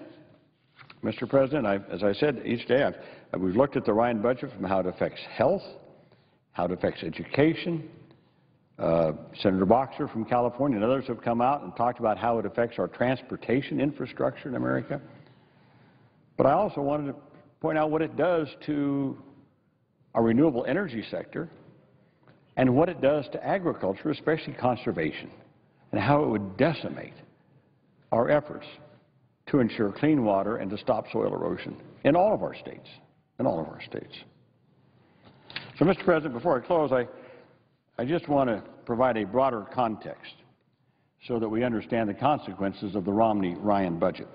Mr. President, as I said each day, We've looked at the Ryan budget from how it affects health, how it affects education. Senator Boxer from California and others have come out and talked about how it affects our transportation infrastructure in America. But I also wanted to point out what it does to our renewable energy sector and what it does to agriculture, especially conservation, and how it would decimate our efforts to ensure clean water and to stop soil erosion in all of our states, So, Mr. President, before I close, I just want to provide a broader context so that we understand the consequences of the Romney-Ryan budget.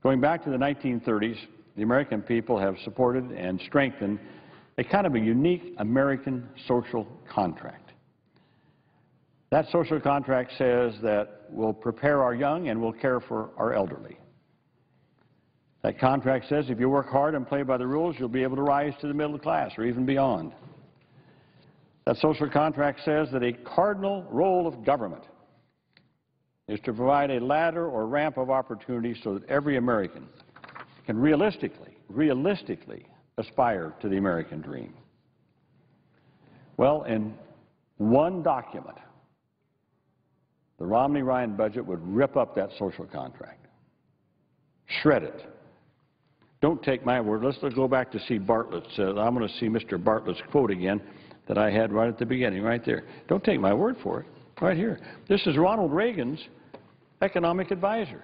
Going back to the 1930s, the American people have supported and strengthened a kind of a unique American social contract. That social contract says that we'll prepare our young and we'll care for our elderly. That contract says if you work hard and play by the rules, you'll be able to rise to the middle class or even beyond. That social contract says that a cardinal role of government is to provide a ladder or ramp of opportunity so that every American can realistically aspire to the American dream. Well, in one document, the Romney-Ryan budget would rip up that social contract, shred it. Don't take my word. Let's go back to see Bartlett's. I'm going to see Mr. Bartlett's quote again that I had right at the beginning, right there. Don't take my word for it. Right here. This is Ronald Reagan's economic advisor.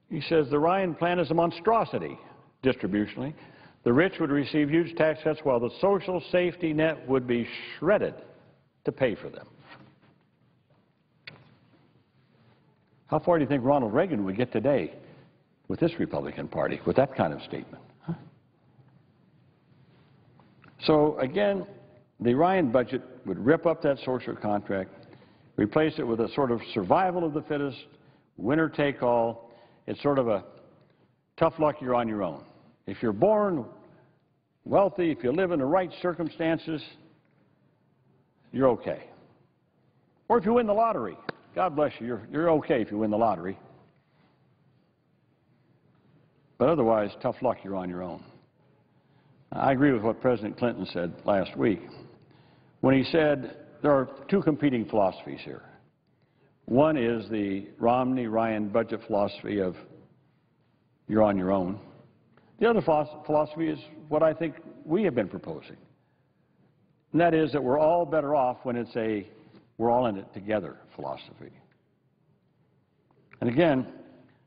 He says the Ryan plan is a monstrosity distributionally. The rich would receive huge tax cuts while the social safety net would be shredded to pay for them. How far do you think Ronald Reagan would get today with this Republican Party, with that kind of statement? Huh? So again, the Ryan budget would rip up that social contract, replace it with a sort of survival of the fittest, winner take all. It's sort of a tough luck, you're on your own. If you're born wealthy, if you live in the right circumstances, you're okay. Or if you win the lottery, God bless you, you're okay if you win the lottery. But otherwise, tough luck, you're on your own. I agree with what President Clinton said last week when he said there are two competing philosophies here. One is the Romney-Ryan budget philosophy of you're on your own. The other philosophy is what I think we have been proposing, and that is that we're all better off when it's a we're all in it together philosophy. And again,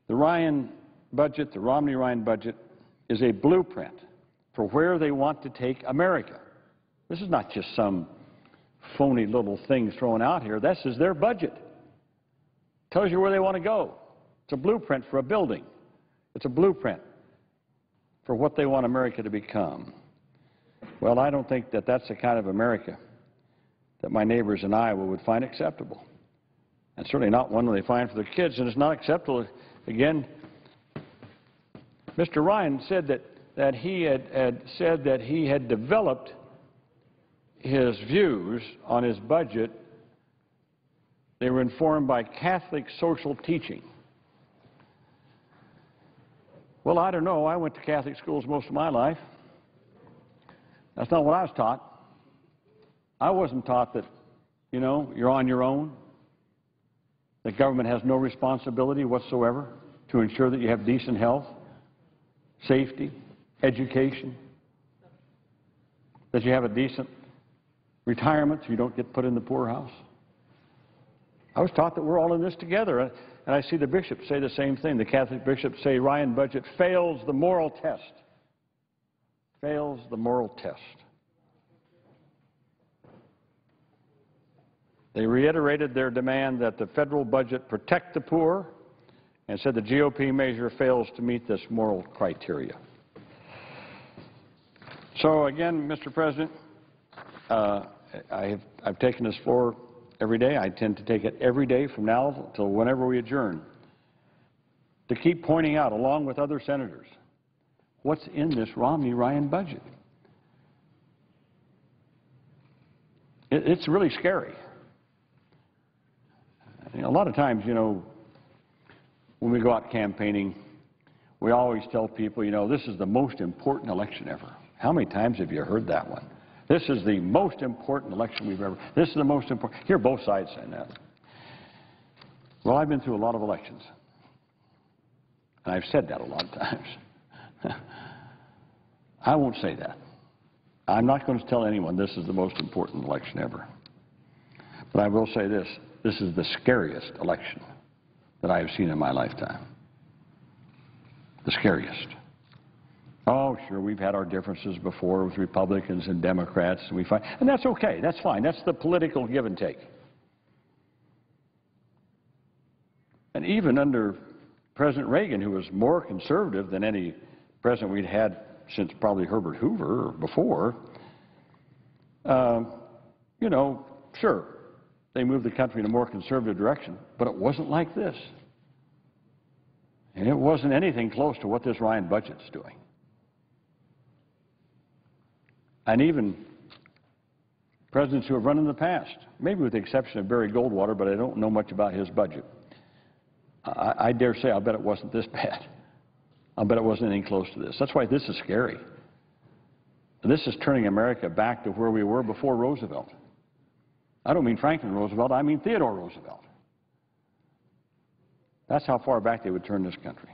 the Ryan budget, the Romney-Ryan budget, is a blueprint for where they want to take America. This is not just some phony little thing thrown out here. This is their budget. Tells you where they want to go. It's a blueprint for a building. It's a blueprint for what they want America to become. Well, I don't think that that's the kind of America that my neighbors in Iowa would find acceptable. And certainly not one they find for their kids. And it's not acceptable. Again, Mr. Ryan said that he had said that he had developed his views on his budget. They were informed by Catholic social teaching. Well, I don't know. I went to Catholic schools most of my life. That's not what I was taught. I wasn't taught that, you know, you're on your own, that government has no responsibility whatsoever to ensure that you have decent health, safety, education, that you have a decent retirement so you don't get put in the poorhouse. I was taught that we're all in this together, and I see the bishops say the same thing. The Catholic bishops say Ryan budget fails the moral test. Fails the moral test. They reiterated their demand that the federal budget protect the poor and said the GOP measure fails to meet this moral criteria. So again, Mr. President, I've taken this floor every day. I intend to take it every day from now until whenever we adjourn to keep pointing out, along with other senators, what's in this Romney-Ryan budget. It's really scary. A lot of times, you know, when we go out campaigning, we always tell people, you know, this is the most important election ever. How many times have you heard that one? This is the most important election we've ever. This is the most important. Hear both sides saying that. Well, I've been through a lot of elections, and I've said that a lot of times. I won't say that. I'm not going to tell anyone this is the most important election ever. But I will say this. This is the scariest election that I have seen in my lifetime. The scariest. Oh, sure, we've had our differences before with Republicans and Democrats, and we fight, and that's okay. That's fine. That's the political give and take. And even under President Reagan, who was more conservative than any president we'd had since probably Herbert Hoover or before, you know, sure, they moved the country in a more conservative direction, but it wasn't like this. And it wasn't anything close to what this Ryan budget's doing. And even presidents who have run in the past, maybe with the exception of Barry Goldwater, but I don't know much about his budget. I dare say I'll bet it wasn't this bad. I'll bet it wasn't anything close to this. That's why this is scary. This is turning America back to where we were before Roosevelt. I don't mean Franklin Roosevelt, I mean Theodore Roosevelt. That's how far back they would turn this country.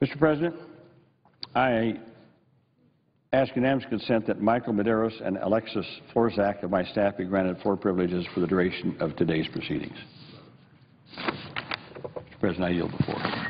Mr. President, I ask unanimous consent that Michael Medeiros and Alexis Florzak of my staff be granted floor privileges for the duration of today's proceedings. Mr. President, I yield the floor.